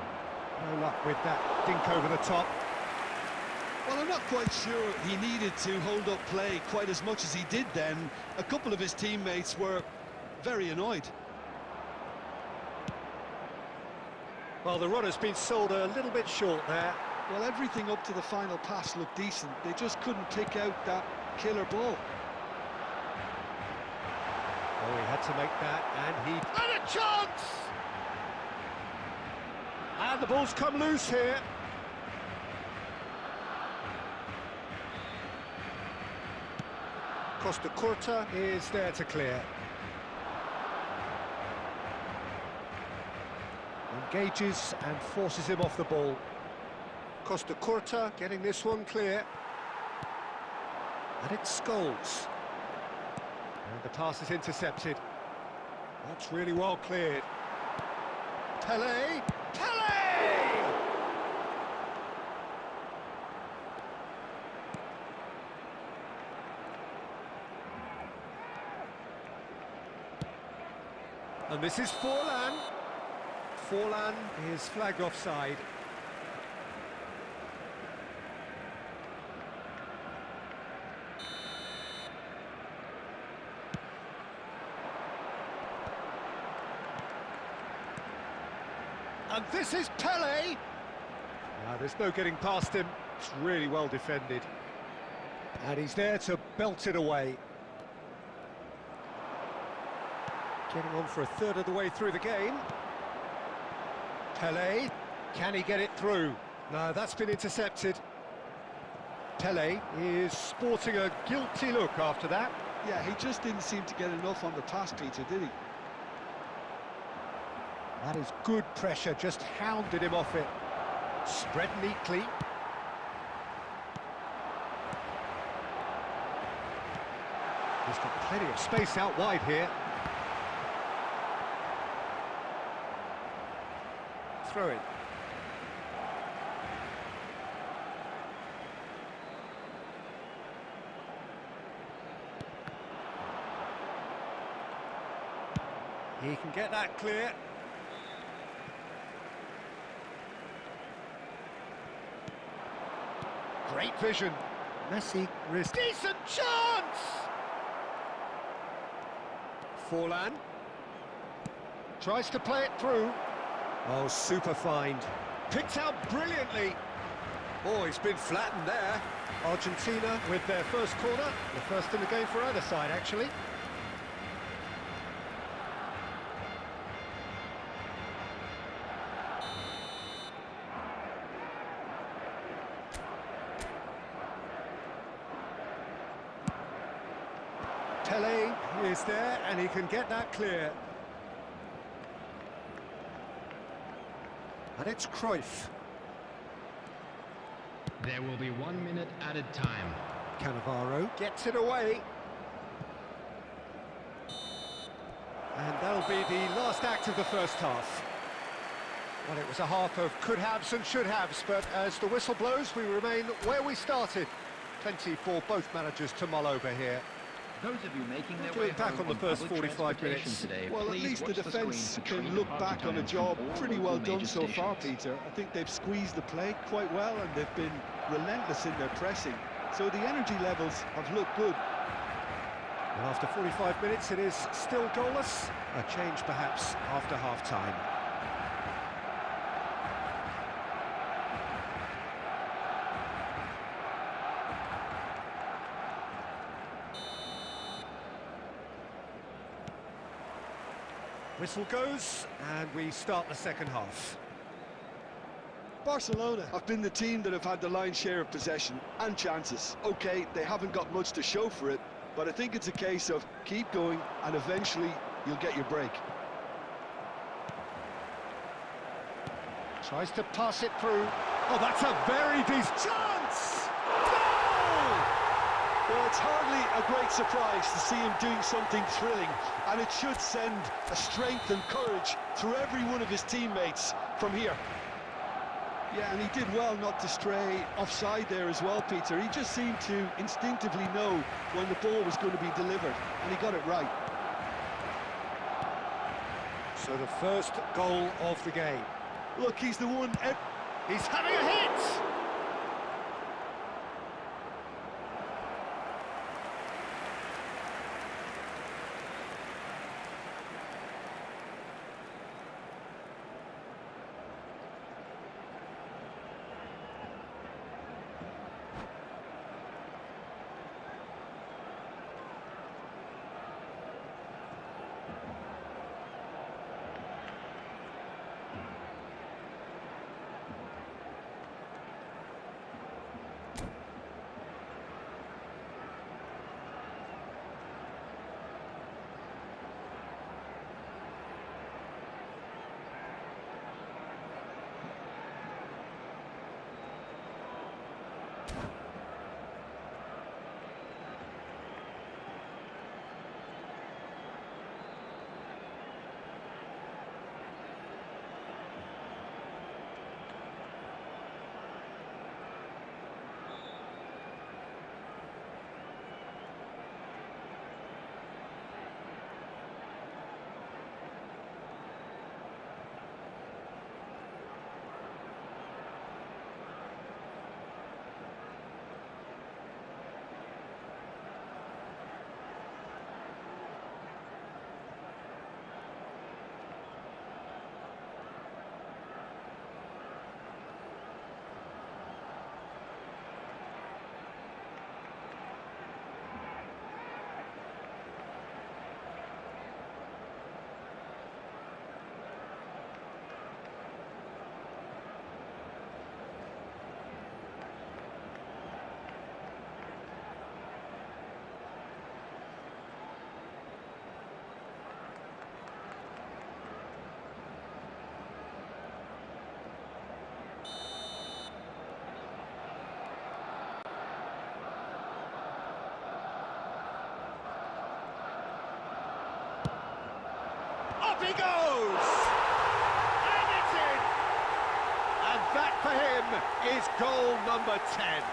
No luck with that dink over the top. Well, I'm not quite sure he needed to hold up play quite as much as he did then. A couple of his teammates were very annoyed. Well, the runner's been sold a little bit short there. Well, everything up to the final pass looked decent. They just couldn't pick out that killer ball. Oh, he had to make that, and he had a chance! And the ball's come loose here. Costa Curta is there to clear. Engages and forces him off the ball. Costa Curta getting this one clear. And it's Scholes. And the pass is intercepted. That's really well cleared. Pele! Pele! And this is Forlan. Forlan is flagged offside. And this is Pele. There's no getting past him. It's really well defended. And he's there to belt it away. Getting on for a third of the way through the game. Pele, can he get it through? No, that's been intercepted. Pele is sporting a guilty look after that. Yeah, he just didn't seem to get enough on the pass, Peter, did he? That is good pressure, just hounded him off it. Spread neatly. He's got plenty of space out wide here. Throw it. He can get that clear. Great vision. Messi risk. Decent chance! Forlan. Tries to play it through. Oh, super find. Picked out brilliantly. Oh, he's been flattened there. Argentina with their first corner. The first in the game for either side, actually. Pele is there, and he can get that clear. And it's Cruyff. There will be 1 minute added time. Cannavaro gets it away. And that'll be the last act of the first half. Well, it was a half of could-haves and should-haves, but as the whistle blows, we remain where we started. Plenty for both managers to mull over here. Those of you making their Doing way back home on the first public 45 transportation minutes. today, Well, at please least the watch defence screen for can train look departure back on a times job from all pretty local well done major so far, stations. Peter. I think they've squeezed the play quite well and they've been relentless in their pressing. So the energy levels have looked good. And after 45 minutes, it is still goalless. A change, perhaps, after half-time. Whistle goes, and we start the second half. Barcelona have been the team that have had the lion's share of possession and chances. Okay, they haven't got much to show for it, but I think it's a case of keep going and eventually you'll get your break. Tries to pass it through. Oh, that's a very decent chance! Goal! Well, it's hardly a great surprise to see him doing something thrilling, and it should send a strength and courage through every one of his teammates from here. Yeah, and he did well not to stray offside there as well, Peter. He just seemed to instinctively know when the ball was going to be delivered, and he got it right. So the first goal of the game. Look, he's the one... He's having a hit! Up he goes! And it's in! And that for him is goal number 10.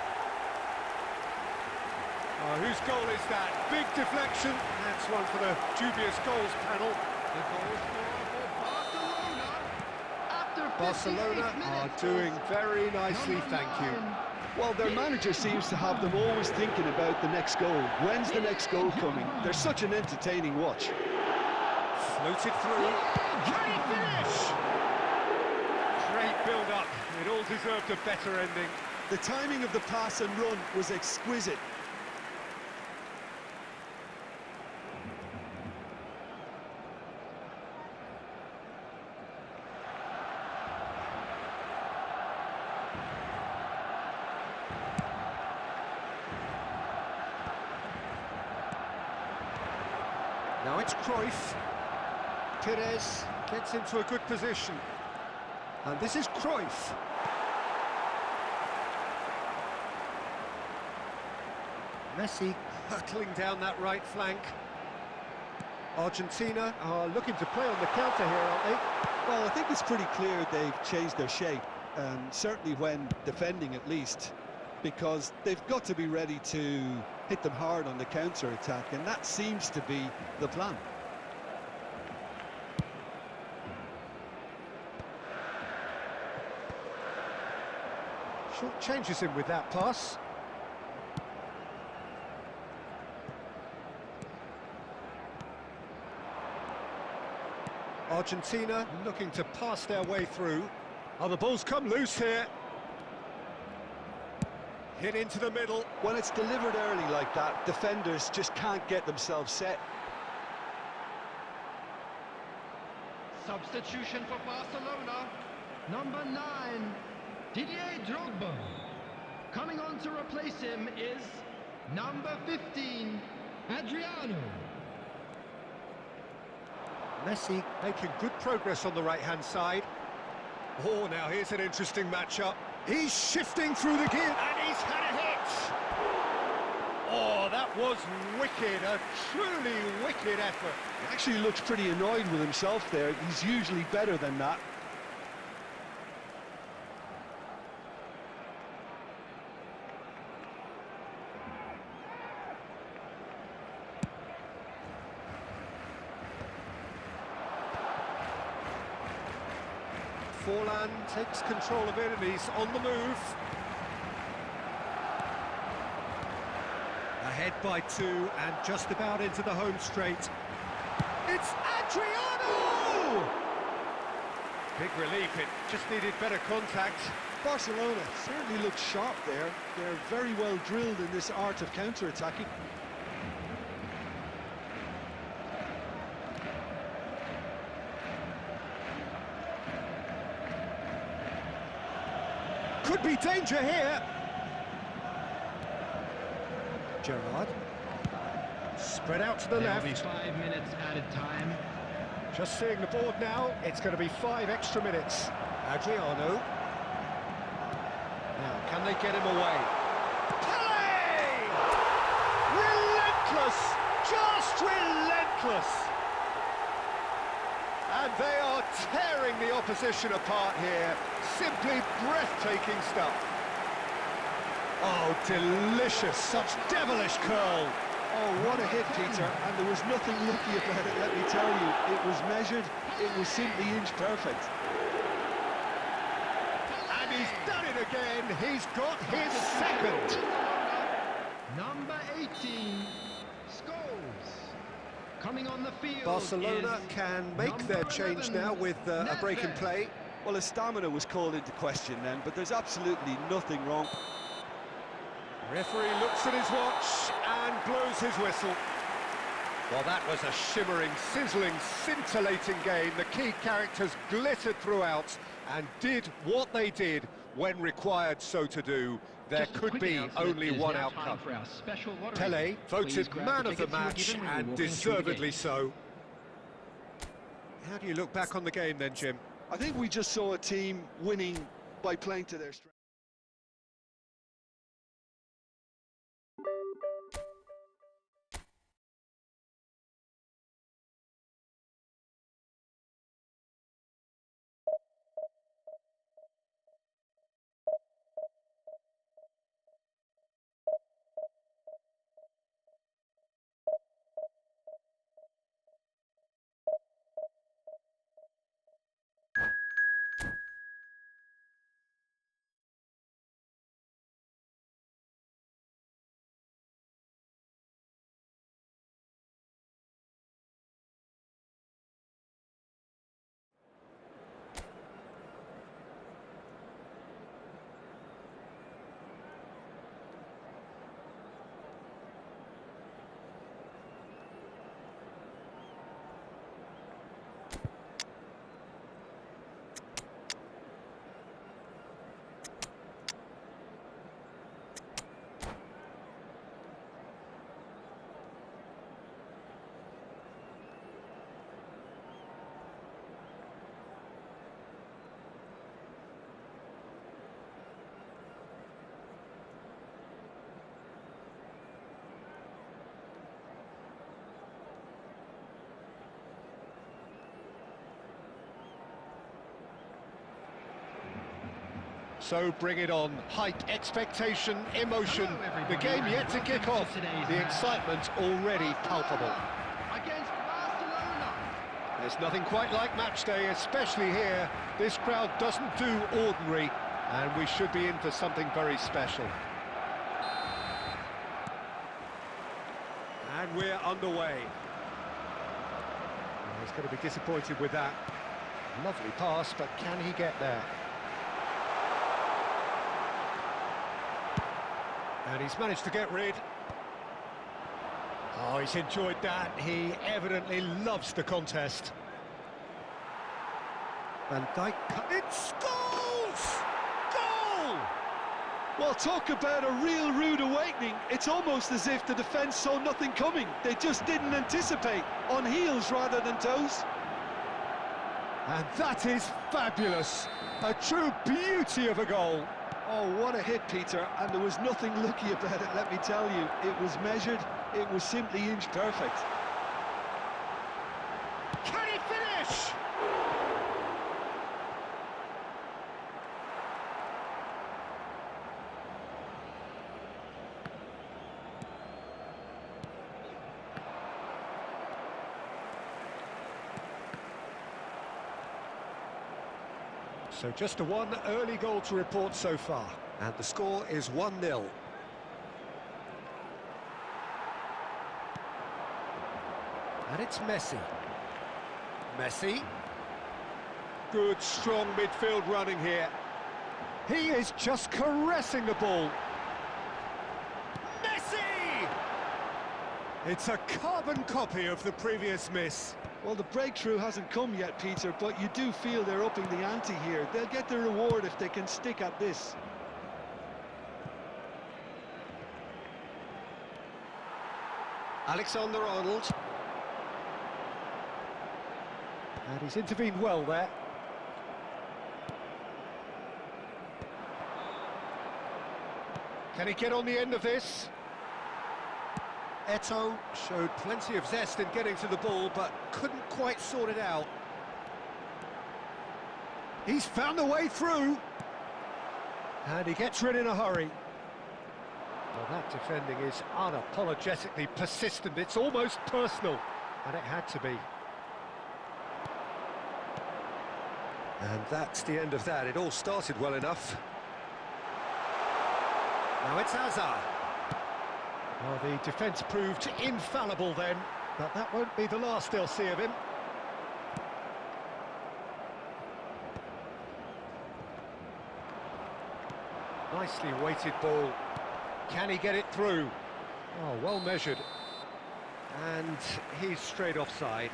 Whose goal is that? Big deflection. That's one for the dubious goals panel. The goal scorer for Barcelona. After Barcelona 56 are minutes, doing very nicely, thank you. Well, their manager seems to have them always thinking about the next goal. When's the next goal coming? They're such an entertaining watch. Floated through. Can he finish? Great build-up. It all deserved a better ending. The timing of the pass and run was exquisite. Now it's Cruyff. Perez gets into a good position. And this is Cruyff. Messi hurtling down that right flank. Argentina are looking to play on the counter here, aren't they? Well, I think it's pretty clear they've changed their shape, certainly when defending at least, because they've got to be ready to hit them hard on the counter-attack, and that seems to be the plan. Short changes him with that pass. Argentina looking to pass their way through. Oh, the ball's come loose here. Hit into the middle. When it's delivered early like that, defenders just can't get themselves set. Substitution for Barcelona. Number 9, Didier Drogba. Coming on to replace him is number 15, Adriano. Messi making good progress on the right-hand side. Oh, now here's an interesting matchup. He's shifting through the gear, and he's had a hit! Oh, that was wicked, a truly wicked effort. He actually looks pretty annoyed with himself there. He's usually better than that. Forlan takes control of it, and he's on the move. Ahead by 2 and just about into the home straight. It's Adriano! Big relief, it just needed better contact. Barcelona certainly looks sharp there. They're very well drilled in this art of counter-attacking. Could be danger here. Gerrard. Spread out to the There'll left. be 5 minutes added time. Just seeing the board now, it's going to be 5 extra minutes. Adriano. Now, can they get him away? Pele! Relentless! Just relentless! And they are tearing the opposition apart here. Simply breathtaking stuff. Oh, delicious, such devilish curl. Oh, what a hit, Peter, and there was nothing lucky about it, let me tell you. It was measured, it was simply inch perfect. And he's done it again, he's got his second. Number 18, Scholes. Coming on the field. Barcelona is can make their number change 11, now with a break in Nedved. play. Well, his stamina was called into question then, but there's absolutely nothing wrong. Referee looks at his watch and blows his whistle. Well, that was a shimmering, sizzling, scintillating game. The key characters glittered throughout and did what they did when required so to do. There Just a could quick be announcement, only it is one now outcome. time for our special lottery. Pele voted Please grab man the of the tickets you were match, given when you and walk in through the deservedly gates. so. How do you look back on the game then, Jim? I think we just saw a team winning by playing to their strength. So bring it on. Hype, expectation, emotion. Hello, The everybody, game and yet to welcome kick to off. today's The match. excitement already palpable. Against Barcelona. There's nothing quite like match day, especially here. This crowd doesn't do ordinary, and we should be in for something very special. And we're underway. Oh, he's going to be disappointed with that. Lovely pass, but can he get there? And he's managed to get rid. Oh, he's enjoyed that. He evidently loves the contest. Van Dijk, it's goals! Goal! Well, talk about a real rude awakening. It's almost as if the defence saw nothing coming. They just didn't anticipate, on heels rather than toes. And that is fabulous. A true beauty of a goal. Oh, what a hit, Peter, and there was nothing lucky about it, let me tell you. It was measured, it was simply inch perfect. Can he finish? So just one early goal to report so far, and the score is 1-0. And it's Messi. Messi. Good, strong midfield running here. He is just caressing the ball. Messi! It's a carbon copy of the previous miss. Well, the breakthrough hasn't come yet, Peter, but you do feel they're upping the ante here. They'll get the reward if they can stick at this. Alexander-Arnold. And he's intervened well there. Can he get on the end of this? Eto'o showed plenty of zest in getting to the ball, but couldn't quite sort it out. He's found a way through. And he gets rid in a hurry. Well, that defending is unapologetically persistent. It's almost personal, and it had to be. And that's the end of that. It all started well enough. Now it's Hazard. Well, the defence proved infallible then, but that won't be the last they'll see of him. Nicely weighted ball. Can he get it through? Oh, well measured. And he's straight offside.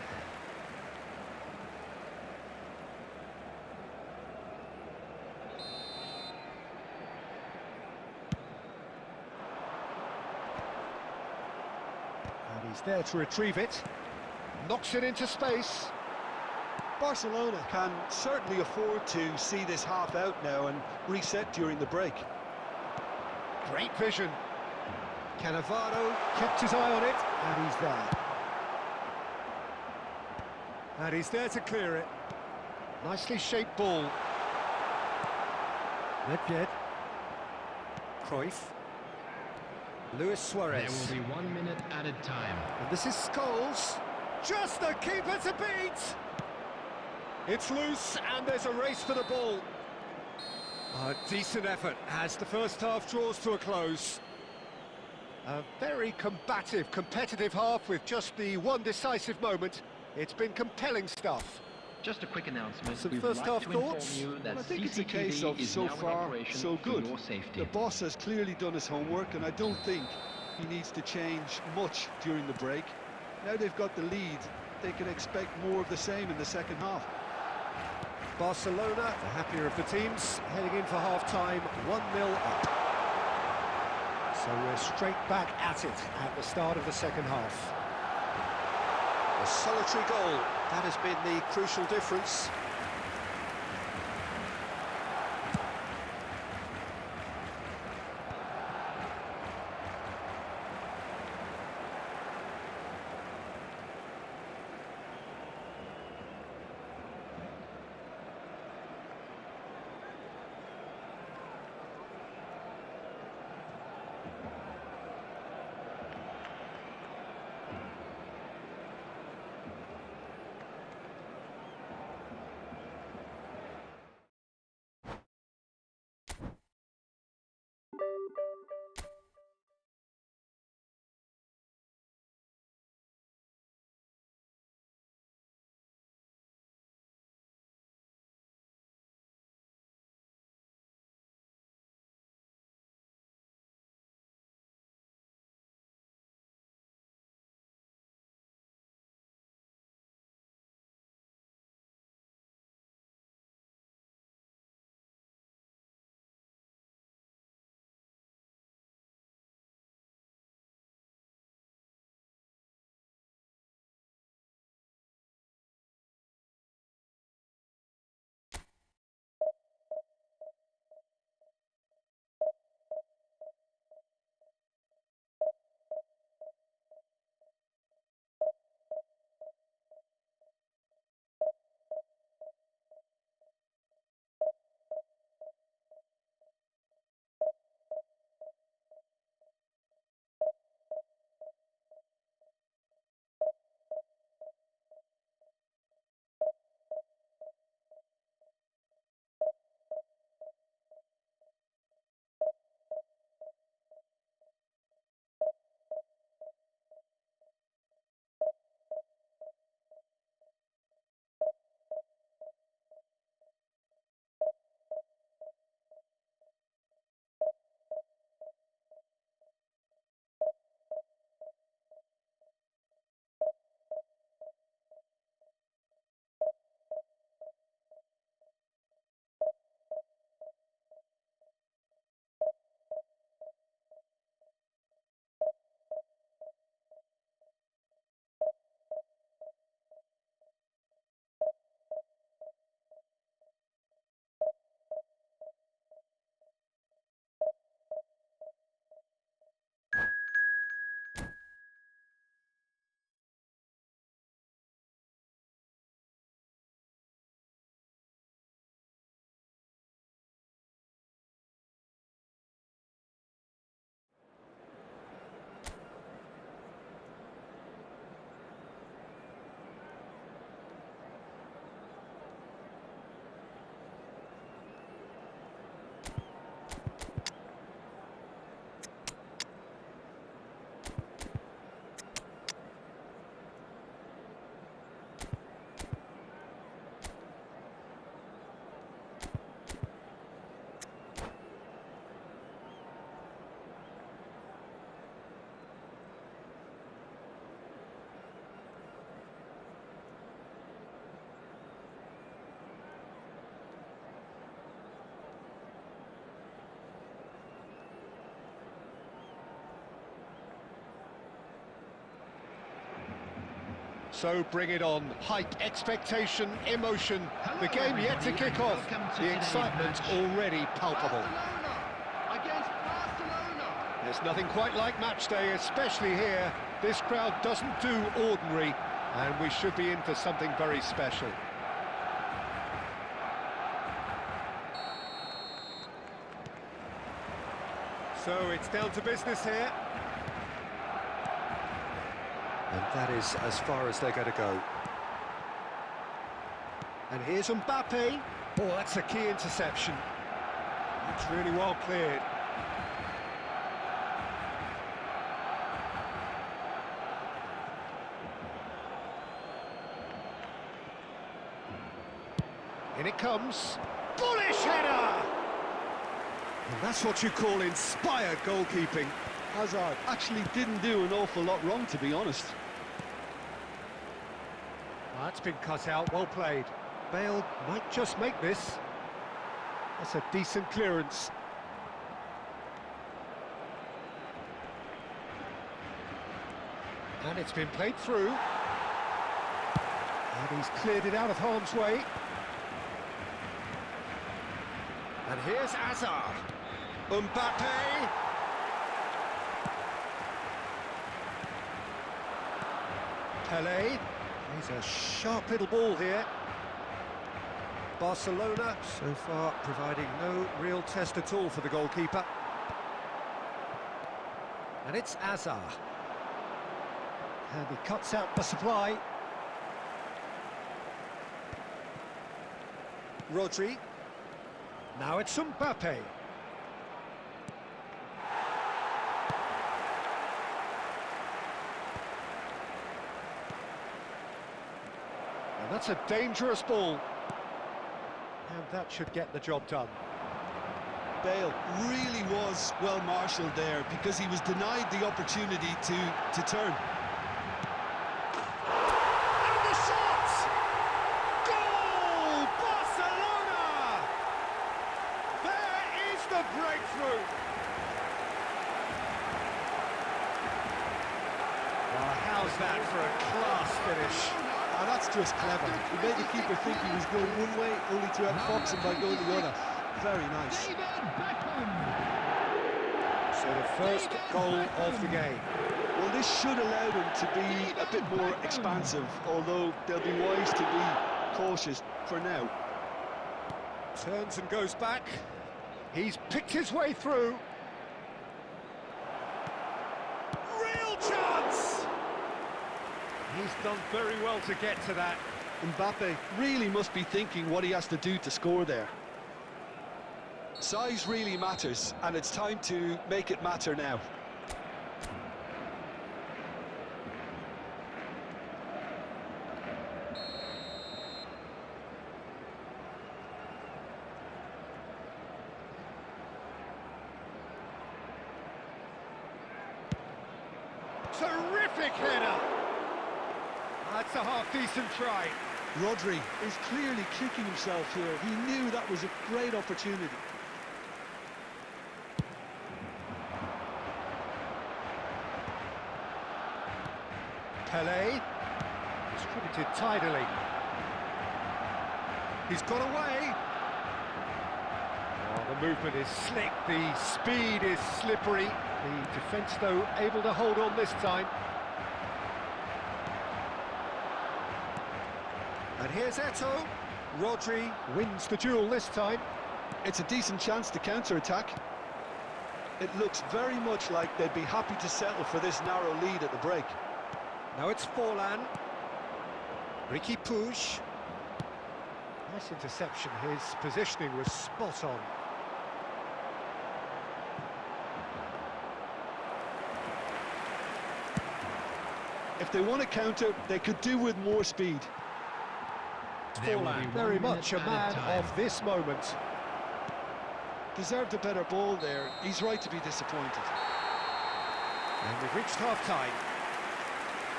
And he's there to retrieve it. Knocks it into space. Barcelona can certainly afford to see this half out now and reset during the break. Great vision. Cannavaro kept his eye on it, and he's there. And he's there to clear it. Nicely shaped ball. Nedved. Cruyff. Luis Suarez. There will be 1 minute added time. And this is Scholes. Just the keeper to beat! It's loose, and there's a race for the ball. A decent effort as the first half draws to a close. A very combative, competitive half with just the one decisive moment. It's been compelling stuff. Just a quick announcement. Some We'd first like half to inform thoughts? you that Well, I think it's a CCTV case of is so now in far, operation so for good. your safety. The boss has clearly done his homework, and I don't think he needs to change much during the break. Now they've got the lead, they can expect more of the same in the second half. Barcelona, the happier of the teams, heading in for half-time, 1-0 up. So we're straight back at it at the start of the second half. A solitary goal, that has been the crucial difference. So bring it on. Hype, expectation, emotion. The game yet to kick off. The excitement already palpable. There's nothing quite like match day, especially here. This crowd doesn't do ordinary, and we should be in for something very special. So it's down to business here. And that is as far as they're going to go. And here's Mbappe. Oh, that's a key interception. It's really well cleared. In it comes. Bullish header! And that's what you call inspired goalkeeping. Hazard actually didn't do an awful lot wrong, to be honest. That's been cut out, well played. Bale might just make this. That's a decent clearance. And it's been played through. And he's cleared it out of harm's way. And here's Hazard. Mbappe. Pelé. He's a sharp little ball here. Barcelona, so far, providing no real test at all for the goalkeeper. And it's Hazard. And he cuts out the supply. Rodri. Now it's Mbappe. And that's a dangerous ball. And that should get the job done. Bale really was well marshalled there because he was denied the opportunity to turn. And the shot! Goal! Barcelona! There is the breakthrough. Well, how's that for a class finish? Oh, that's just clever. He made the keeper think he was going one way, only to outfox him by going the other. Very nice. So the first goal of the game. Well, this should allow them to be a bit more expansive, although they'll be wise to be cautious for now. Turns and goes back. He's picked his way through. Real chance! He's done very well to get to that. Mbappe really must be thinking what he has to do to score there. Size really matters, and it's time to make it matter now. Terrific header! That's a half-decent try. Rodri is clearly kicking himself here. He knew that was a great opportunity. Pelé, distributed tidily. He's got away. Oh, the movement is slick, the speed is slippery. The defence, though, able to hold on this time. And here's Eto'o. Rodri wins the duel this time. It's a decent chance to counter-attack. It looks very much like they'd be happy to settle for this narrow lead at the break. Now it's Forlan. Ricky Puig. Nice interception. His positioning was spot on. If they want to counter, they could do with more speed. Forlan, very much a man of this moment. Deserved a better ball there. He's right to be disappointed. And we've reached half-time.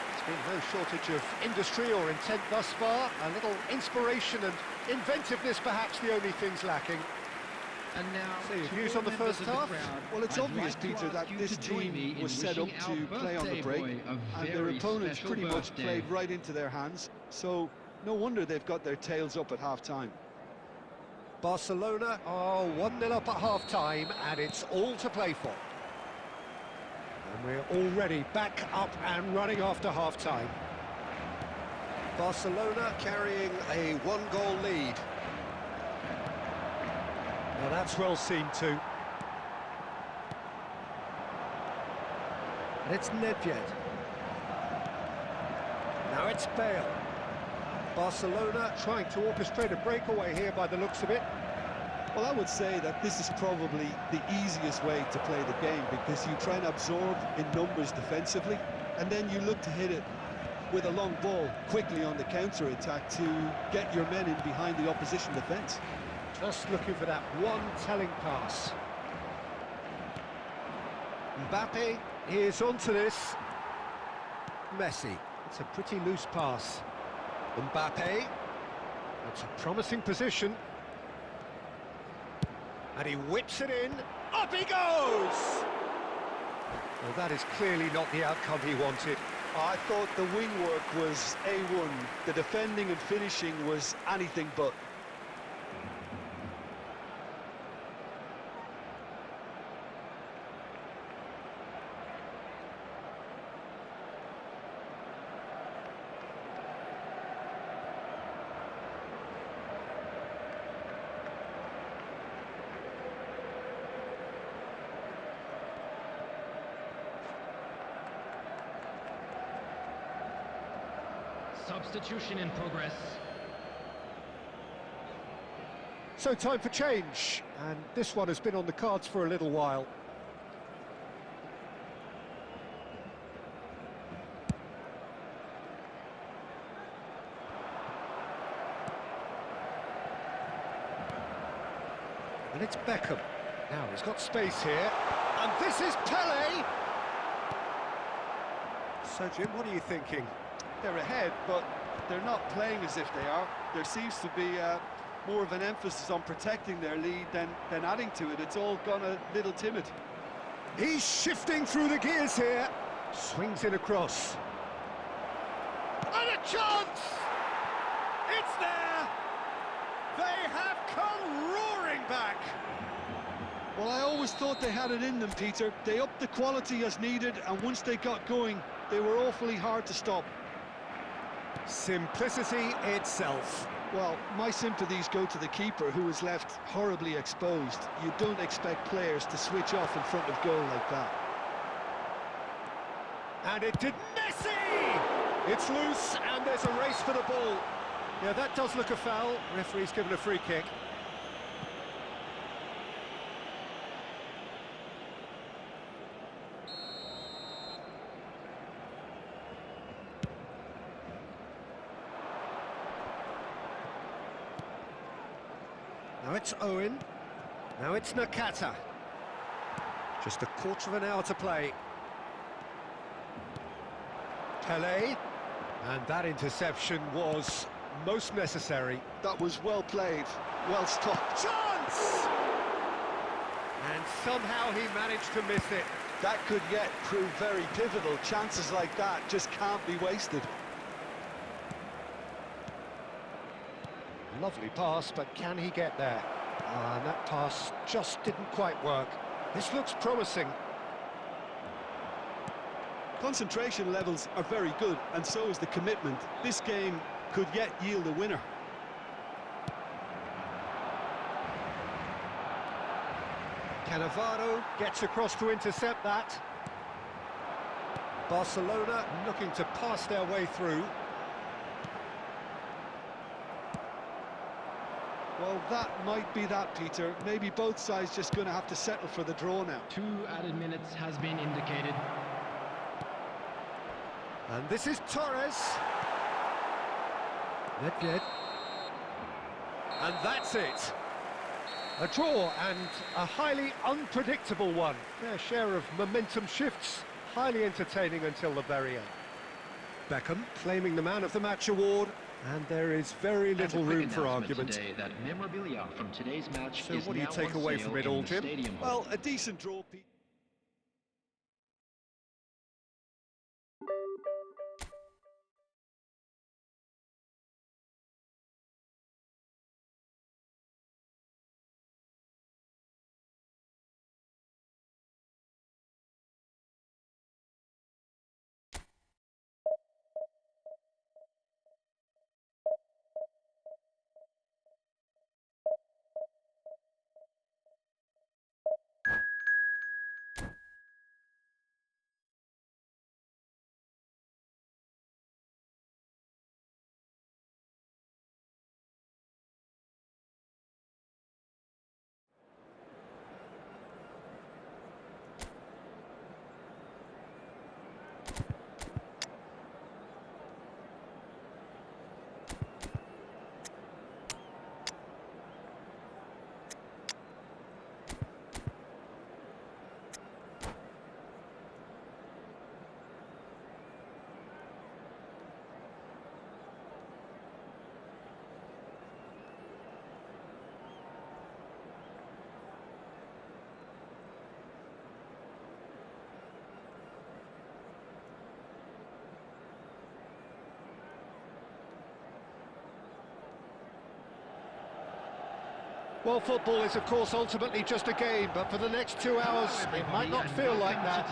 There's been no shortage of industry or intent thus far. A little inspiration and inventiveness, perhaps the only things lacking. And now, So your to views all on the members first of the half? crowd, Well, it's I'd obvious, like to Peter, ask that you this to join me team in was set up wishing our to play on the birthday break, boy a and their very opponents special pretty much birthday. played right into their hands, so no wonder they've got their tails up at half-time. Barcelona are 1-0 up at half-time, and it's all to play for. And we're already back up and running after half-time. Barcelona carrying a one-goal lead. Now that's well seen too. And it's Nedved. Now it's Bale. Barcelona trying to orchestrate a breakaway here by the looks of it. Well, I would say that this is probably the easiest way to play the game, because you try and absorb in numbers defensively, and then you look to hit it with a long ball quickly on the counter-attack to get your men in behind the opposition defence. Just looking for that one telling pass. Mbappe is onto this. Messi. It's a pretty loose pass. Mbappe. It's a promising position. And he whips it in. Up he goes! Well, that is clearly not the outcome he wanted. I thought the wing work was A1. The defending and finishing was anything but. Substitution in progress. So time for change, and this one has been on the cards for a little while. And it's Beckham. Now he's got space here, and this is Pele! So Jim, what are you thinking? They're ahead, but they're not playing as if they are. There seems to be more of an emphasis on protecting their lead than adding to it. It's all gone a little timid. He's shifting through the gears here. Swings it across. And a chance! It's there! They have come roaring back! Well, I always thought they had it in them, Peter. They upped the quality as needed, and once they got going, they were awfully hard to stop. Simplicity itself. Well, my sympathies go to the keeper, who was left horribly exposed. You don't expect players to switch off in front of goal like that. And it did Messi! It's loose, and there's a race for the ball. Yeah, that does look a foul. Referee's given a free kick. Now it's Owen. Now it's Nakata. Just a quarter of an hour to play. Pele. And that interception was most necessary. That was well played, well stopped. Chance! And somehow he managed to miss it. That could yet prove very pivotal. Chances like that just can't be wasted. Lovely pass, but can he get there? And that pass just didn't quite work. This looks promising. Concentration levels are very good, and so is the commitment. This game could yet yield a winner. Cannavaro gets across to intercept that. Barcelona looking to pass their way through. Well, that might be that, Peter. Maybe both sides just going to have to settle for the draw now. 2 added minutes has been indicated. And this is Torres. Nedved. And that's it. A draw, and a highly unpredictable one. Their share of momentum shifts, highly entertaining until the very end. Beckham claiming the Man of the Match award. And there is very little room for argument. Today that memorabilia from today's match So is what do you now take on away sale from it in all, the Tim? stadium. Well, a decent draw. Well, football is, of course, ultimately just a game, but for the next 2 hours, it might not feel like that.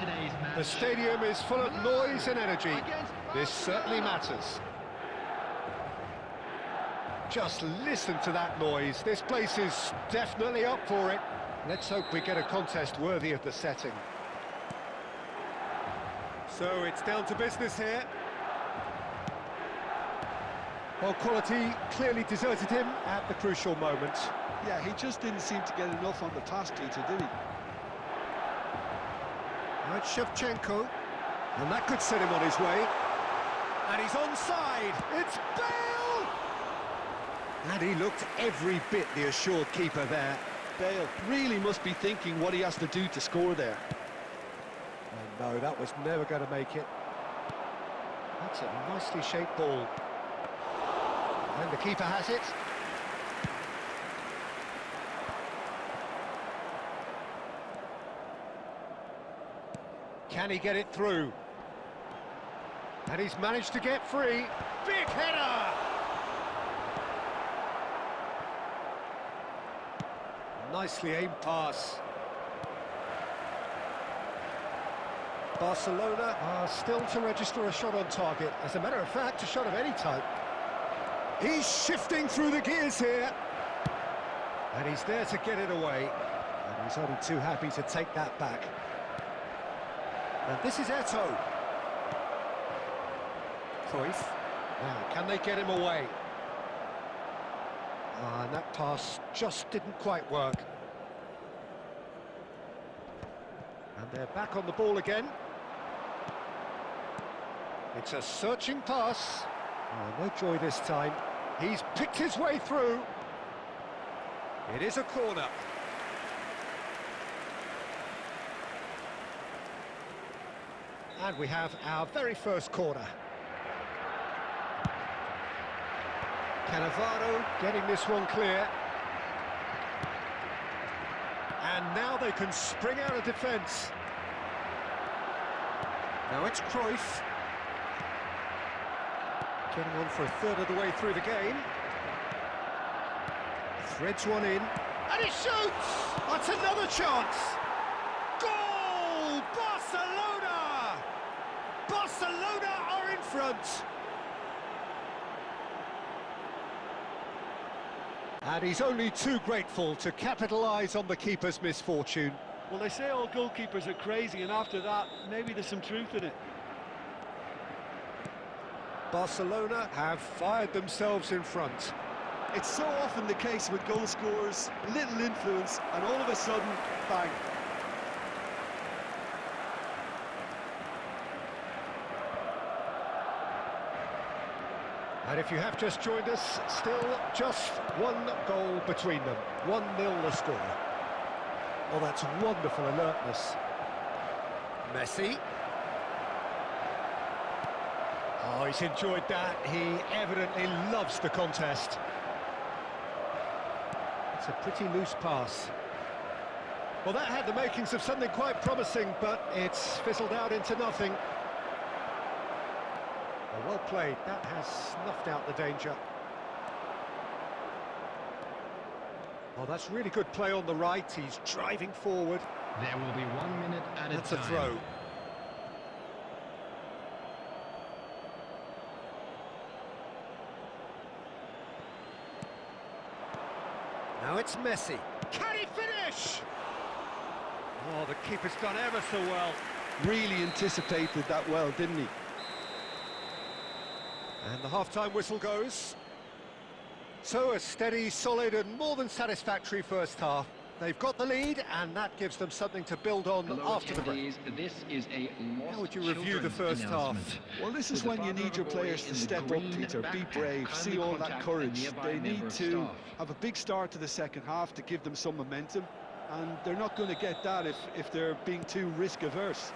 The stadium is full of noise and energy. This certainly matters. Just listen to that noise. This place is definitely up for it. Let's hope we get a contest worthy of the setting. So it's down to business here. Well, quality clearly deserted him at the crucial moment. Yeah, he just didn't seem to get enough on the pass, Peter, did he? Right, Shevchenko. And that could set him on his way. And he's onside. It's Bale! And he looked every bit the assured keeper there. Bale really must be thinking what he has to do to score there. Oh, no, that was never going to make it. That's a nicely shaped ball. And the keeper has it. Can he get it through? And he's managed to get free. Big header! Nicely aimed pass. Barcelona are still to register a shot on target. As a matter of fact, a shot of any type. He's shifting through the gears here. And he's there to get it away. And he's only too happy to take that back. And this is Eto'o. Cruyff. Now, can they get him away? And that pass just didn't quite work. And they're back on the ball again. It's a searching pass. Oh, no joy this time. He's picked his way through. It is a corner. And we have our very first corner. Cannavaro getting this one clear. And now they can spring out of defence. Now it's Cruyff. Getting on for a third of the way through the game. Threads one in. And he shoots! That's another chance! Goal! Barcelona! Barcelona are in front! And he's only too grateful to capitalise on the keeper's misfortune. Well, they say all goalkeepers are crazy, and after that, maybe there's some truth in it. Barcelona have fired themselves in front. It's so often the case with goal scorers, little influence, and all of a sudden, bang. And if you have just joined us, still just one goal between them. 1-0 the score. Well, that's wonderful alertness. Messi. Oh, he's enjoyed that. He evidently loves the contest. It's a pretty loose pass. Well, that had the makings of something quite promising, but it's fizzled out into nothing. Well played. That has snuffed out the danger. Oh, that's really good play on the right. He's driving forward. There will be 1 minute added That's time. a throw. Now it's Messi. Can he finish? Oh, the keeper's done ever so well. Really anticipated that well, didn't he? And the half-time whistle goes. So a steady, solid and more than satisfactory first half. They've got the lead and that gives them something to build on Hello, after the break. attendees. This is a lost How would you review the children's first half? announcement. Well, this is With the when you father need of your a boy players in to the step up, green Peter, be backpack, brave, kindly see all that contact a courage. nearby They member need of to staff. have a big start to the second half to give them some momentum, and they're not going to get that if they're being too risk-averse.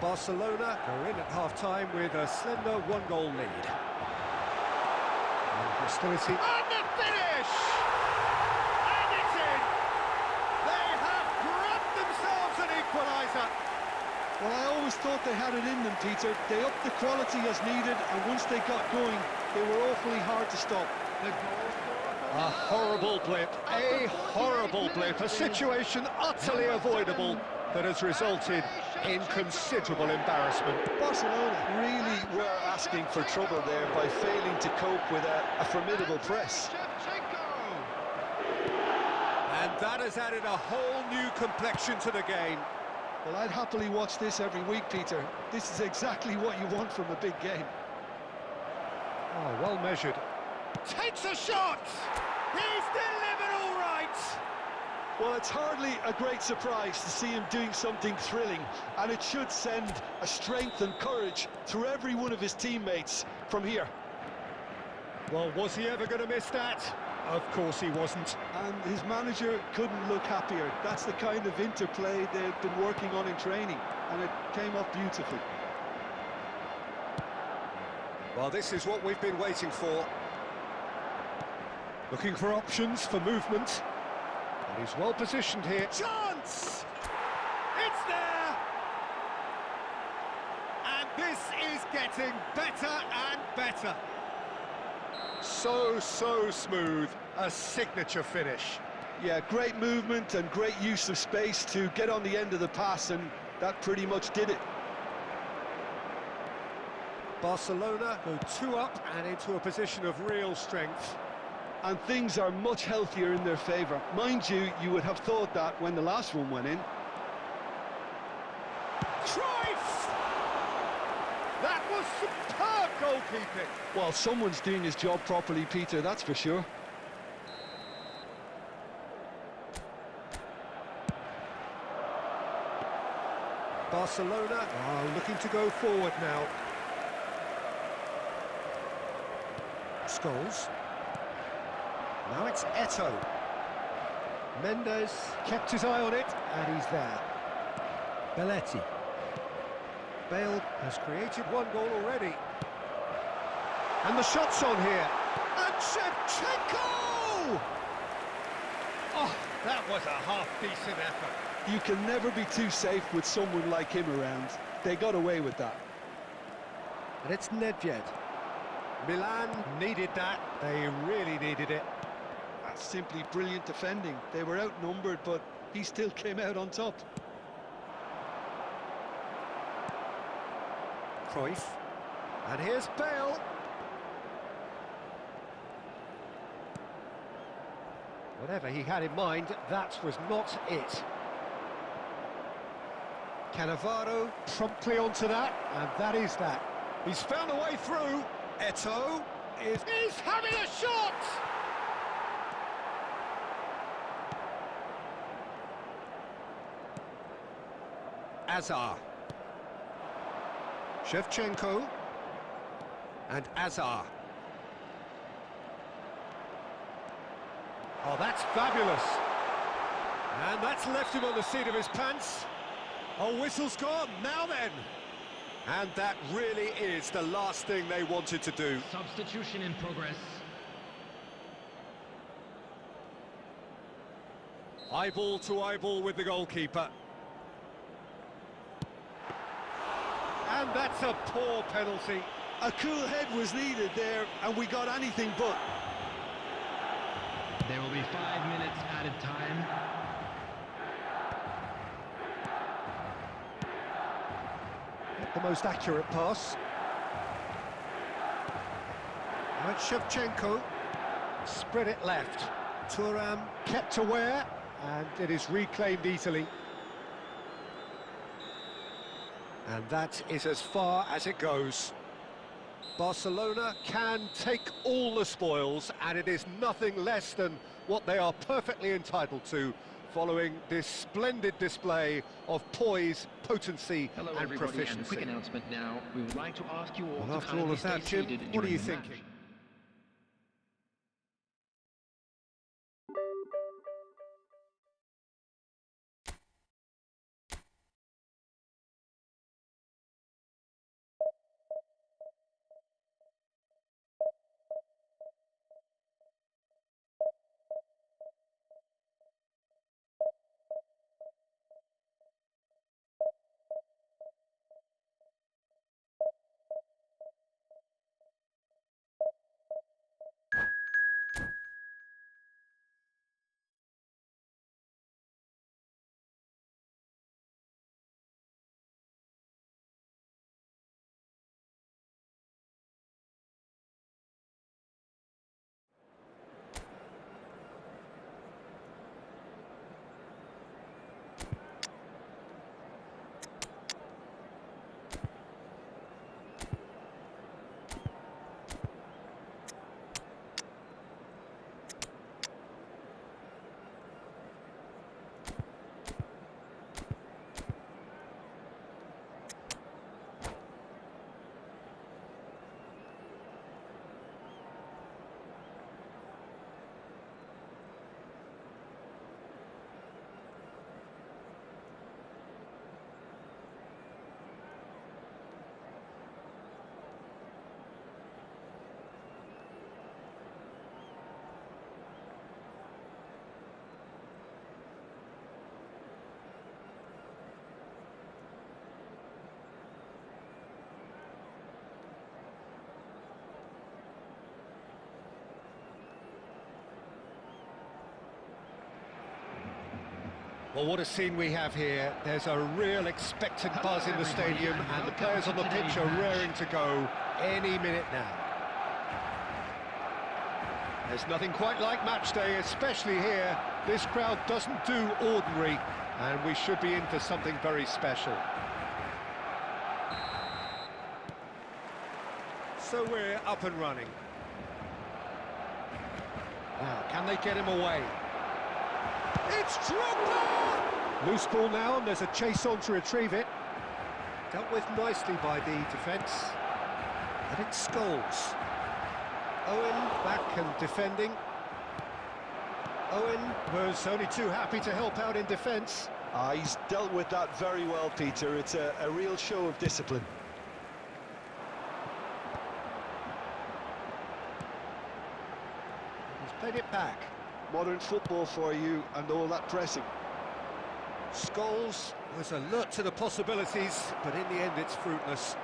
Barcelona are in at half-time with a slender one-goal lead. And hostility. And the finish! And it's in! They have grabbed themselves an equaliser. Well, I always thought they had it in them, Peter. They upped the quality as needed, and once they got going, they were awfully hard to stop. A horrible blip, a horrible blip, a situation utterly avoidable that has resulted in considerable embarrassment. Barcelona really were asking for trouble there by failing to cope with a formidable press. And that has added a whole new complexion to the game. Well, I'd happily watch this every week, Peter. This is exactly what you want from a big game. Oh, well measured. Takes a shot! He's delivered all right! Well, it's hardly a great surprise to see him doing something thrilling, and it should send a strength and courage through every one of his teammates from here. Well, was he ever going to miss that? Of course he wasn't. And his manager couldn't look happier. That's the kind of interplay they've been working on in training, and it came off beautifully. Well, this is what we've been waiting for. Looking for options for movement. And he's well positioned here. Chance! It's there! And this is getting better and better. So smooth. A signature finish. Yeah, great movement and great use of space to get on the end of the pass, and that pretty much did it. Barcelona go 2 up and into a position of real strength. And things are much healthier in their favour. Mind you, you would have thought that when the last one went in. Cruyff! That was superb goalkeeping. Well, someone's doing his job properly, Peter, that's for sure. Barcelona are looking to go forward now. Scholes. Now it's Eto'o. Mendes kept his eye on it, and he's there. Belletti. Bale has created 1 goal already. And the shot's on here. And Shevchenko! Oh, that was a half-decent effort. You can never be too safe with someone like him around. They got away with that. And it's Nedved. Milan needed that. They really needed it. That's simply brilliant defending. They were outnumbered, but he still came out on top. Cruyff. And here's Bale. Whatever he had in mind, that was not it. Cannavaro promptly onto that, and that is that. He's found a way through. Eto'o is... He's having a shot! Azar. Shevchenko. And Azar. Oh, that's fabulous. And that's left him on the seat of his pants. Oh, whistle's gone. Now then. And that really is the last thing they wanted to do. Substitution in progress. Eyeball to eyeball with the goalkeeper. And that's a poor penalty. A cool head was needed there, and we got anything but. There will be 5 minutes added time. Not the most accurate pass. And Shevchenko spread it left. Thuram kept aware, and it is reclaimed easily. And that is as far as it goes. Barcelona can take all the spoils, and it is nothing less than what they are perfectly entitled to, following this splendid display of poise, potency Hello, and everybody, proficiency. and a quick announcement now. We would like to ask you all And to after all kindly of that, stay Jim, seated what are you during the match. thinking? Well, what a scene we have here. There's a real expectant buzz in the stadium, and the players on the pitch are raring to go any minute now. There's nothing quite like match day, especially here. This crowd doesn't do ordinary, and we should be in for something very special. So we're up and running. Now, can they get him away? It's Drogba! Loose ball now, and there's a chase on to retrieve it. Dealt with nicely by the defence. And it's Scholes. Owen back and defending. Owen was only too happy to help out in defence. He's dealt with that very well, Peter. It's a real show of discipline. He's played it back. Modern football for you, and all that pressing. Scholes was alert to the possibilities, but in the end it's fruitless.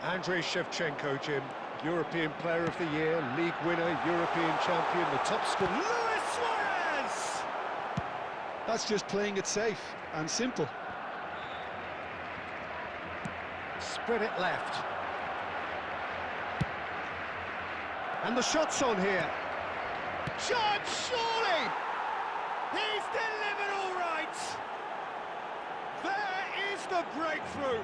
Andrei Shevchenko, Jim, European Player of the Year, League winner, European champion, the top scorer. Luis Suarez! That's just playing it safe and simple. Spread it left. And the shot's on here. Judge, surely! He's delivered all right! There is the breakthrough!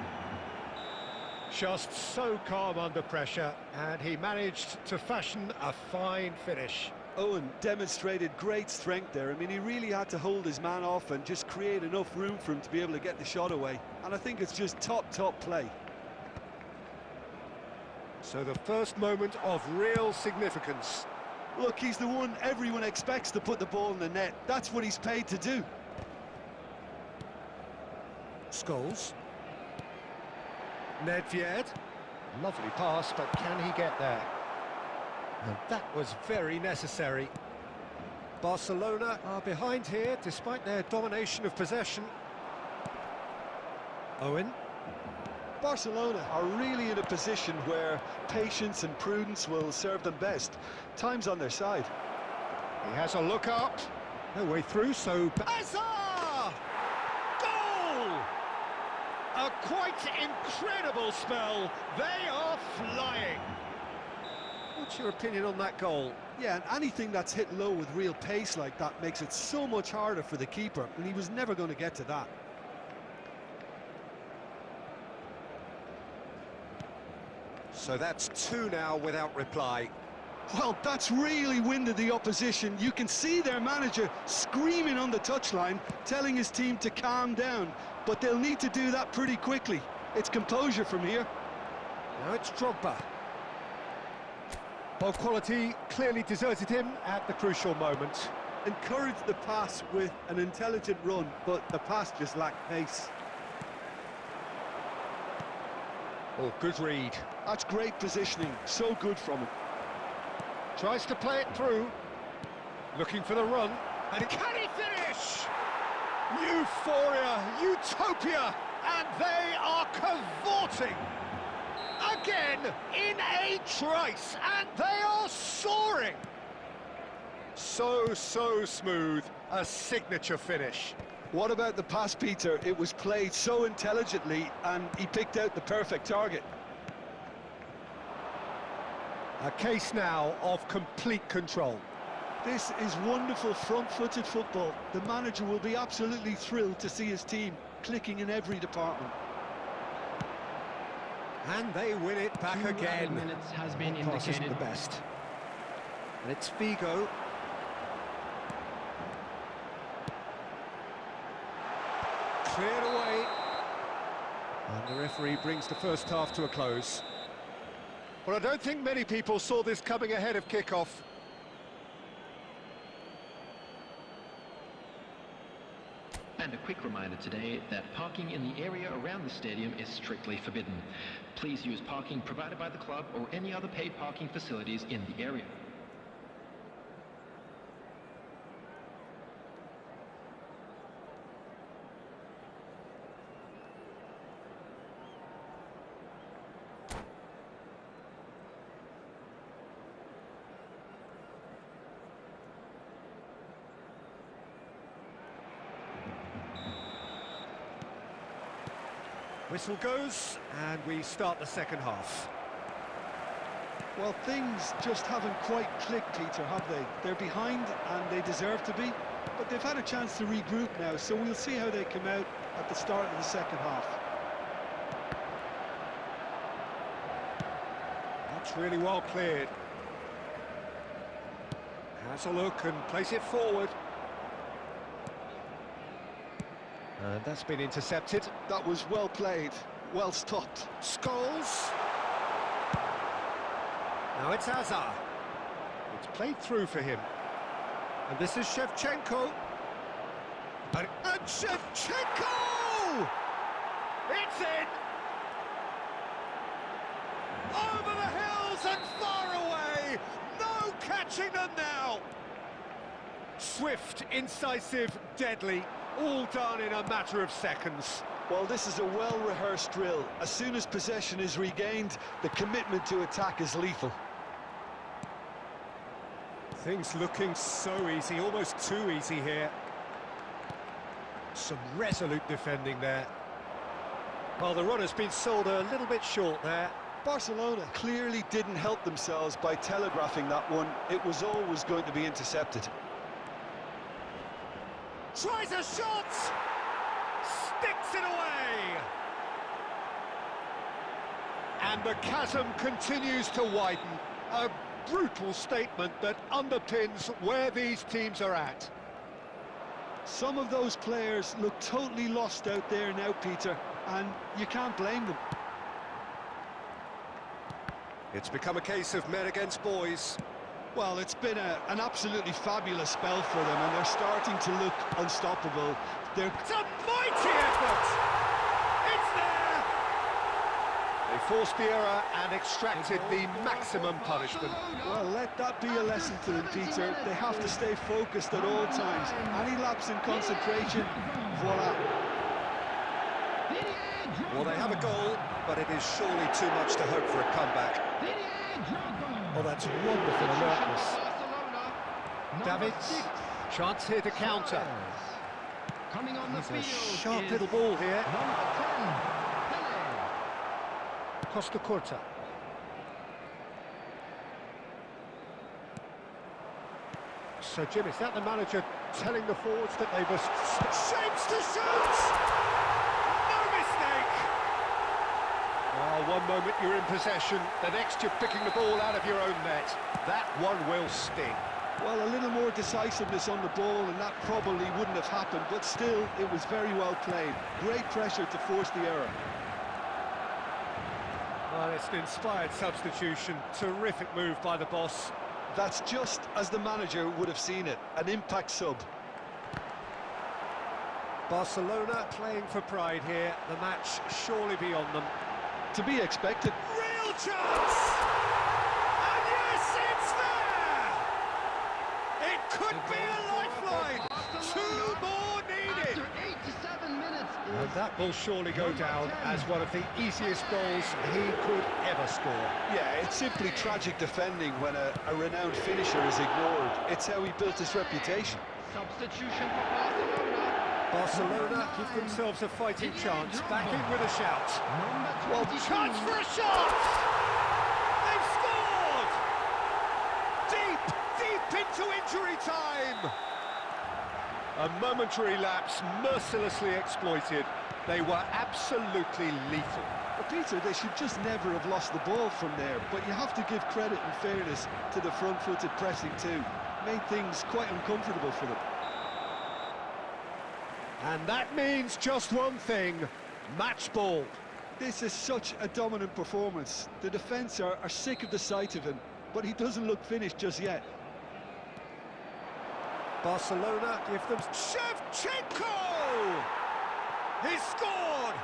Just so calm under pressure, and he managed to fashion a fine finish. Owen demonstrated great strength there. I mean, he really had to hold his man off and just create enough room for him to be able to get the shot away. And I think it's just top play. So the first moment of real significance. Look, he's the one everyone expects to put the ball in the net. That's what he's paid to do. Scholes. Nedved. Lovely pass, but can he get there? And that was very necessary. Barcelona are behind here, despite their domination of possession. Owen. Barcelona are really in a position where patience and prudence will serve them best. Time's on their side. He has a look up. No way through, so... Hazard! Goal! A quite incredible spell. They are flying. What's your opinion on that goal? Yeah, and anything that's hit low with real pace like that makes it so much harder for the keeper, and he was never going to get to that. So that's 2 now without reply. Well, that's really winded the opposition. You can see their manager screaming on the touchline, telling his team to calm down, but they'll need to do that pretty quickly. It's composure from here. Now it's Drogba. Ball quality clearly deserted him at the crucial moment. Encouraged the pass with an intelligent run, but the pass just lacked pace. Oh, good read. That's great positioning, so good from him. Tries to play it through. Looking for the run. And can he finish? Euphoria, utopia, and they are cavorting. Again, in a trice, and they are soaring. So smooth. A signature finish. What about the pass, Peter? It was played so intelligently, and he picked out the perfect target. A case now of complete control. This is wonderful front-footed football. The manager will be absolutely thrilled to see his team clicking in every department. And they win it back 2 again. added minutes has been Pass isn't indicated. the best. And it's Figo. Cleared away. And the referee brings the first half to a close. Well, I don't think many people saw this coming ahead of kickoff. And a quick reminder today that parking in the area around the stadium is strictly forbidden. Please use parking provided by the club or any other paid parking facilities in the area. Whistle goes, and we start the second half. Well, things just haven't quite clicked, Peter, have they? They're behind, and they deserve to be, but they've had a chance to regroup now, so we'll see how they come out at the start of the second half. That's really well cleared. Has a look and plays it forward. And that's been intercepted. That was well played, well stopped. Scholes. Now it's Hazard. It's played through for him. And this is Shevchenko. And Shevchenko! It's in! Over the hills and far away! No catching them now! Swift, incisive, deadly. All done in a matter of seconds. Well, this is a well-rehearsed drill. As soon as possession is regained, the commitment to attack is lethal. Things looking so easy, almost too easy here. Some resolute defending there. Well, the run has been sold a little bit short there. Barcelona clearly didn't help themselves by telegraphing that one. It was always going to be intercepted. Tries a shot! Sticks it away! And the chasm continues to widen. A brutal statement that underpins where these teams are at. Some of those players look totally lost out there now, Peter, and you can't blame them. It's become a case of men against boys. Well, it's been an absolutely fabulous spell for them, and they're starting to look unstoppable. It's a mighty effort! forced the error and extracted the maximum punishment. Well, let that be a lesson to them, Peter. They have to stay focused at all times. Any lapse in concentration, voila. Well, they have a goal, but it is surely too much to hope for a comeback. Oh, that's wonderful alertness. Davids, chance here to counter. He's a sharp little ball here. Costa Curta. So, Jim, is that the manager telling the forwards that they must... Shapes to shoot! No mistake! Oh, one moment you're in possession, the next you're picking the ball out of your own net. That one will sting. Well, a little more decisiveness on the ball and that probably wouldn't have happened, but still, it was very well played. Great pressure to force the error. Well, it's an inspired substitution. Terrific move by the boss. That's just as the manager would have seen it, an impact sub. Barcelona playing for pride here. The match surely beyond them. To be expected. Real chance! And yes, it's there! It could be a lifeline! Two more needed! After 87 minutes. And that will surely go down as one of the easiest goals he could ever score. Yeah, it's simply tragic defending when a renowned finisher is ignored. It's how he built his reputation. Substitution for Barcelona. Barcelona give themselves a fighting chance. Back in with a shout. Well, Chance for a shot! They've scored! Deep into injury time! A momentary lapse mercilessly exploited. They were absolutely lethal. Well, Peter, they should just never have lost the ball from there, but you have to give credit and fairness to the front-footed pressing too. Made things quite uncomfortable for them. And that means just one thing, match ball. This is such a dominant performance. The defence are sick of the sight of him, but he doesn't look finished just yet. Barcelona give them... Shevchenko! He's scored!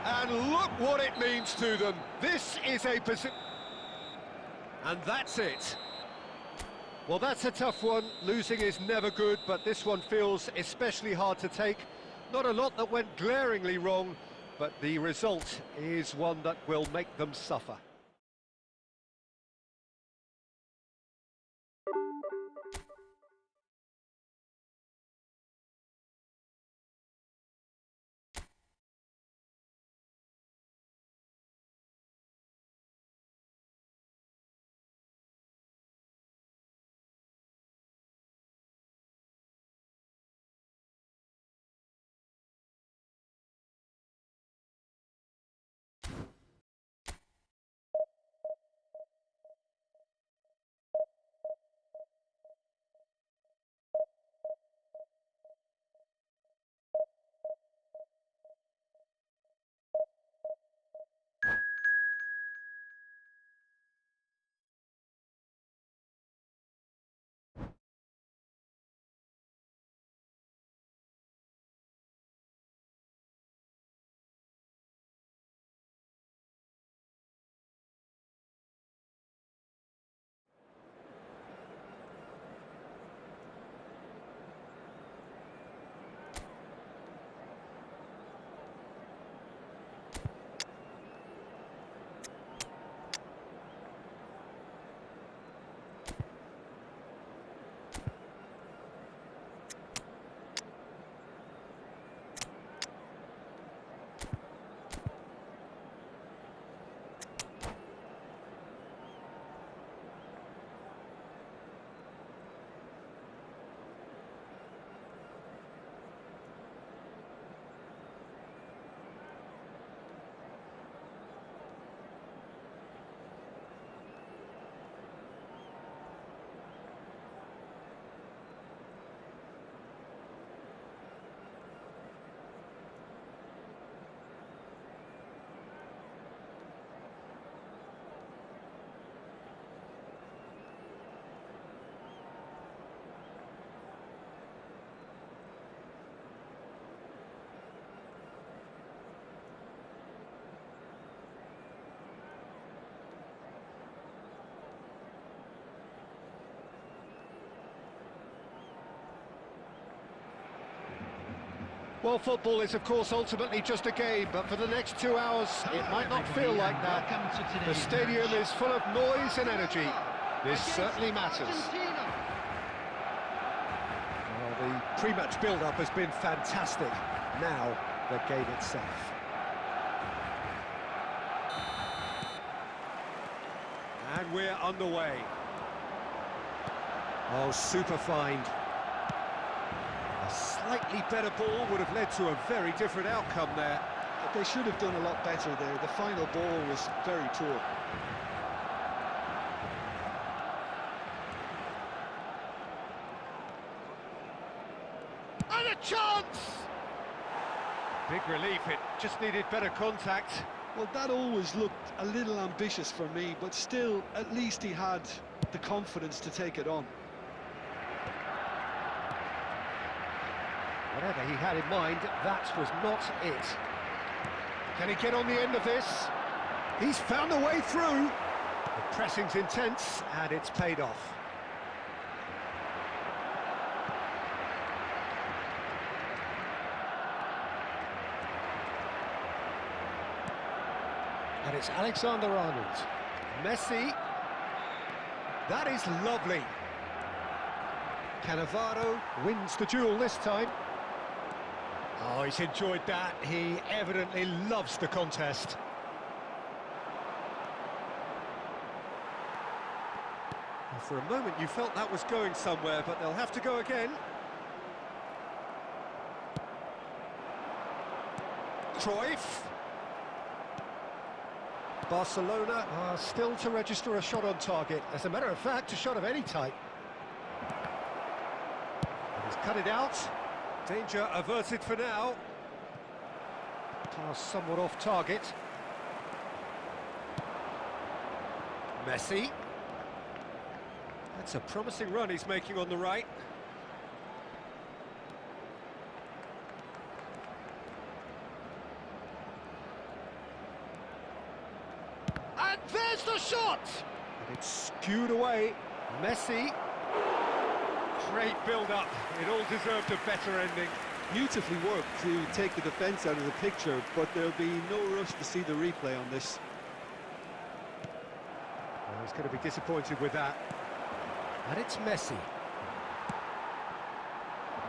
And look what it means to them. This is a position... And that's it. Well, that's a tough one. Losing is never good, but this one feels especially hard to take. Not a lot that went glaringly wrong, but the result is one that will make them suffer. Well, football is, of course, ultimately just a game, but for the next 2 hours, it might not feel like that. The stadium is full of noise and energy. This certainly matters. Well, the pre-match build-up has been fantastic. Now, the game itself. And we're underway. Oh, super find. A slightly better ball would have led to a very different outcome there. But they should have done a lot better there. The final ball was very poor. And a chance! Big relief, it just needed better contact. Well, that always looked a little ambitious for me, but still, at least he had the confidence to take it on. Whatever he had in mind, that was not it. Can he get on the end of this? He's found a way through. The pressing's intense, and it's paid off. And it's Alexander-Arnold. Messi. That is lovely. Cannavaro wins the duel this time. Oh, he's enjoyed that. He evidently loves the contest. Well, for a moment you felt that was going somewhere, but they'll have to go again. Cruyff. Barcelona are still to register a shot on target. As a matter of fact, a shot of any type. He's cut it out. Danger averted for now. Pass somewhat off target. Messi. That's a promising run he's making on the right. And there's the shot! And it's skewed away. Messi. Great build-up. It all deserved a better ending. Beautifully worked to take the defence out of the picture, but there'll be no rush to see the replay on this. Well, he's going to be disappointed with that. And it's Messi.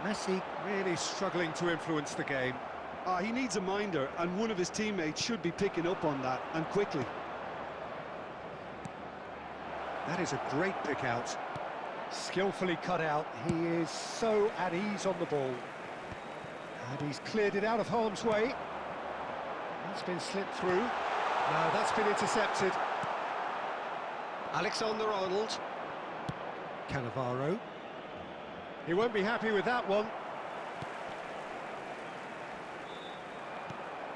Messi really struggling to influence the game. He needs a minder, and one of his teammates should be picking up on that, and quickly. That is a great pick out. Skillfully cut out. He is so at ease on the ball. And he's cleared it out of harm's way. That's been slipped through. Now that's been intercepted. Alexander-Arnold. Cannavaro. He won't be happy with that one.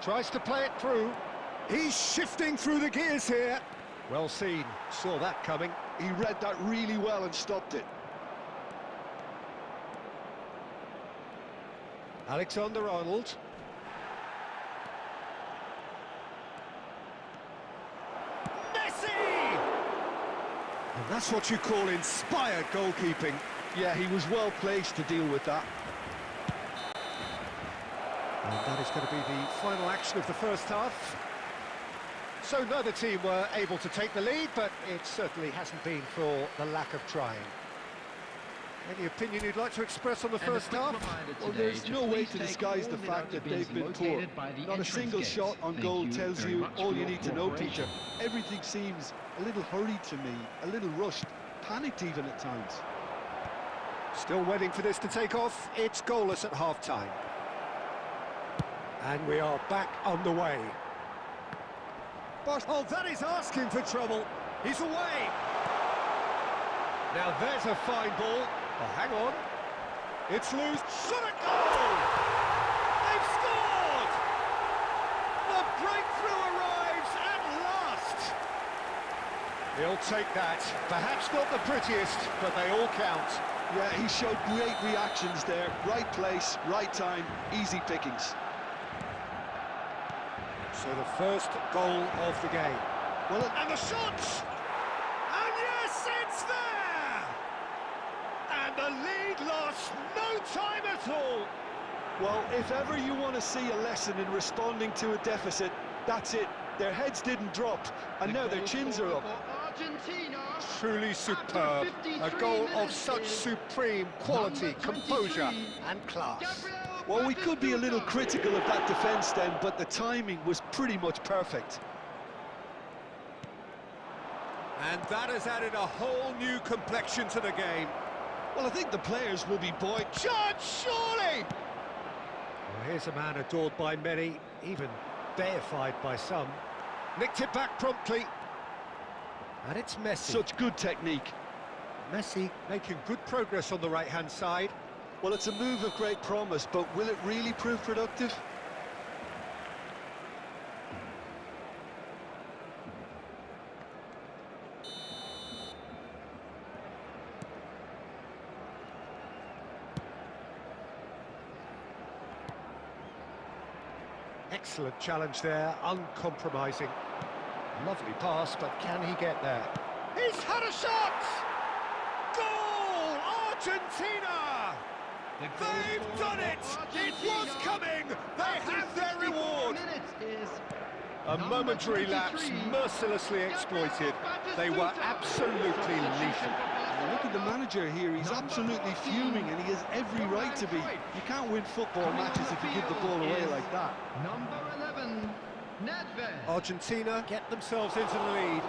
Tries to play it through. He's shifting through the gears here. Well seen. Saw that coming. He read that really well and stopped it. Alexander-Arnold. Messi! And that's what you call inspired goalkeeping. Yeah, he was well placed to deal with that. And that is going to be the final action of the first half. So neither team were able to take the lead, but it certainly hasn't been for the lack of trying. Any opinion you'd like to express on the first half? Well, there's no way to disguise the fact that they've been poor. Not a single shot on goal tells you all you need to know, Peter. Everything seems a little hurried to me, a little rushed, panicked even at times. Still waiting for this to take off. It's goalless at half-time. And we are back underway. Oh, that is asking for trouble. He's away. Now there's a fine ball. Oh, hang on. It's loose. Shot a goal! They've scored! The breakthrough arrives at last. He'll take that. Perhaps not the prettiest, but they all count. Yeah, he showed great reactions there. Right place, right time, easy pickings. So the first goal of the game. Well, and the shot! And yes, it's there! And the lead lost no time at all. Well, if ever you want to see a lesson in responding to a deficit, that's it. Their heads didn't drop, and now their chins are up. Truly superb. A goal of such supreme quality, composure and class. Well, we could be a little critical of that defence then, but the timing was pretty much perfect. And that has added a whole new complexion to the game. Well, I think the players will be buoyed. Judge, surely! Well, here's a man adored by many, even deified by some. Nicked it back promptly. And it's Messi. Such good technique. Messi making good progress on the right-hand side. Well, it's a move of great promise, but will it really prove productive? Excellent challenge there, uncompromising. Lovely pass, but can he get there? He's had a shot! Goal! Argentina! They've done it! It was coming! They have their reward! A momentary lapse, mercilessly exploited. They were absolutely lethal. Look at the manager here, he's absolutely fuming, and he has every right to be. You can't win football matches if you give the ball away like that. Number 11, Nedved. Argentina get themselves into the lead.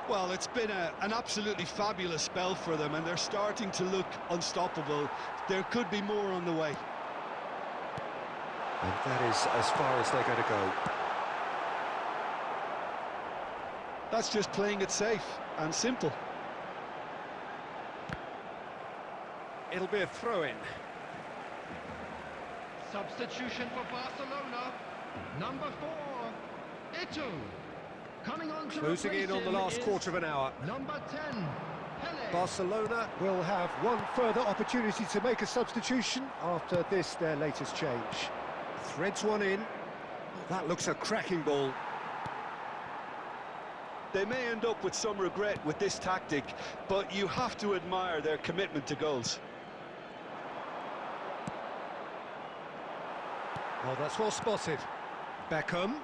Well, it's been an absolutely fabulous spell for them, and they're starting to look unstoppable. There could be more on the way. And that is as far as they're going to go. That's just playing it safe and simple. It'll be a throw-in. Substitution for Barcelona. Number 4, Eto'o. Coming on to Closing in on the last quarter of an hour. Number 10, Pele. Barcelona will have one further opportunity to make a substitution after this, their latest change. Threads one in. That looks a cracking ball. They may end up with some regret with this tactic, but you have to admire their commitment to goals. Oh, that's well spotted. Beckham.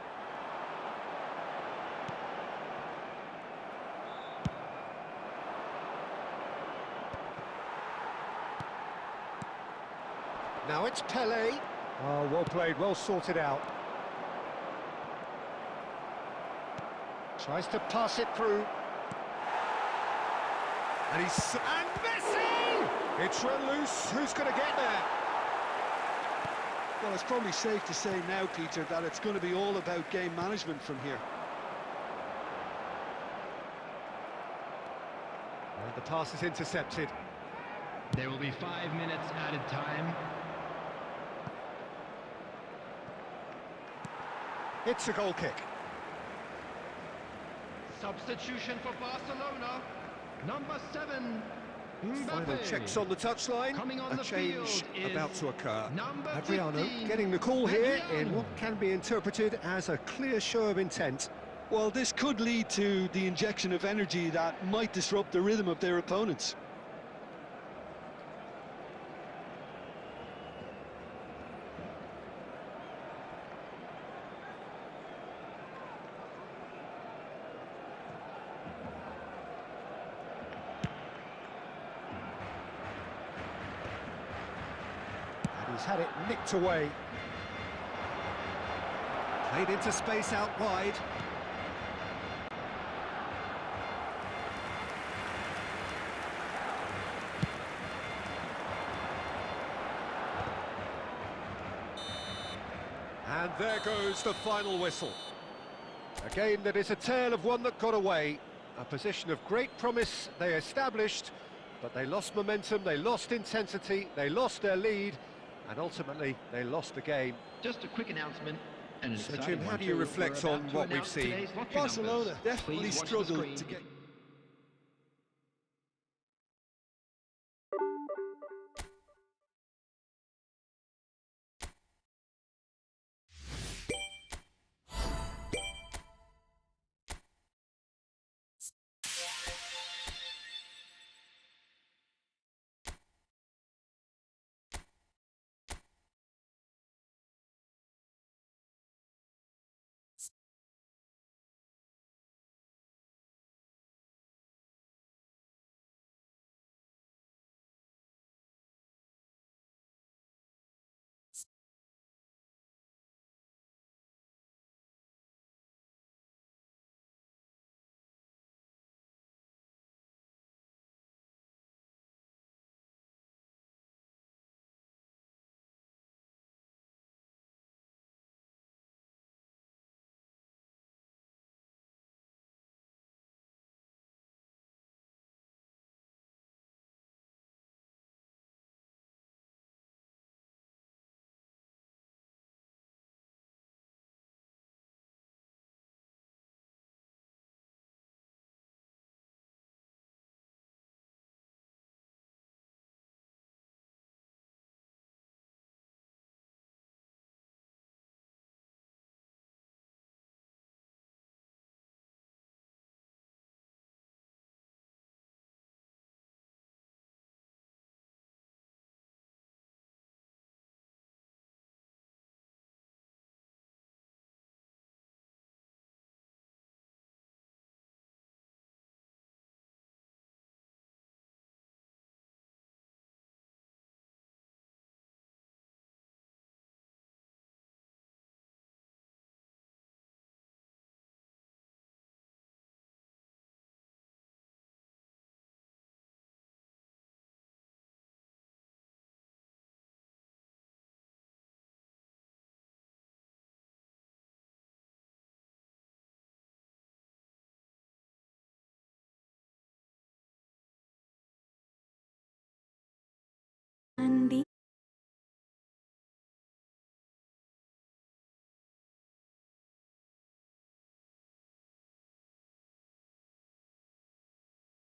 Now it's Pele. Oh, well played, well sorted out. Tries to pass it through. And Messi! It's run loose. Who's going to get there? Well, it's probably safe to say now, Peter, that it's going to be all about game management from here. And the pass is intercepted. There will be 5 minutes added time. It's a goal kick. Substitution for Barcelona. Number 7, Final Mbappe. checks on the touchline. Coming on A the change field is about to occur. number Adriano 15, getting the call here in Adriano. what can be interpreted as a clear show of intent. Well, this could lead to the injection of energy that might disrupt the rhythm of their opponents. He's had it nicked away. Played into space out wide. And there goes the final whistle. A game that is a tale of one that got away. A position of great promise they established, but they lost momentum, they lost intensity, they lost their lead, and ultimately they lost the game. Just a quick announcement. And an So exciting Jim, how one do you too. reflect We're on about to what we've announce seen? today's lottery Barcelona numbers. definitely Please watch the struggled screen. to get...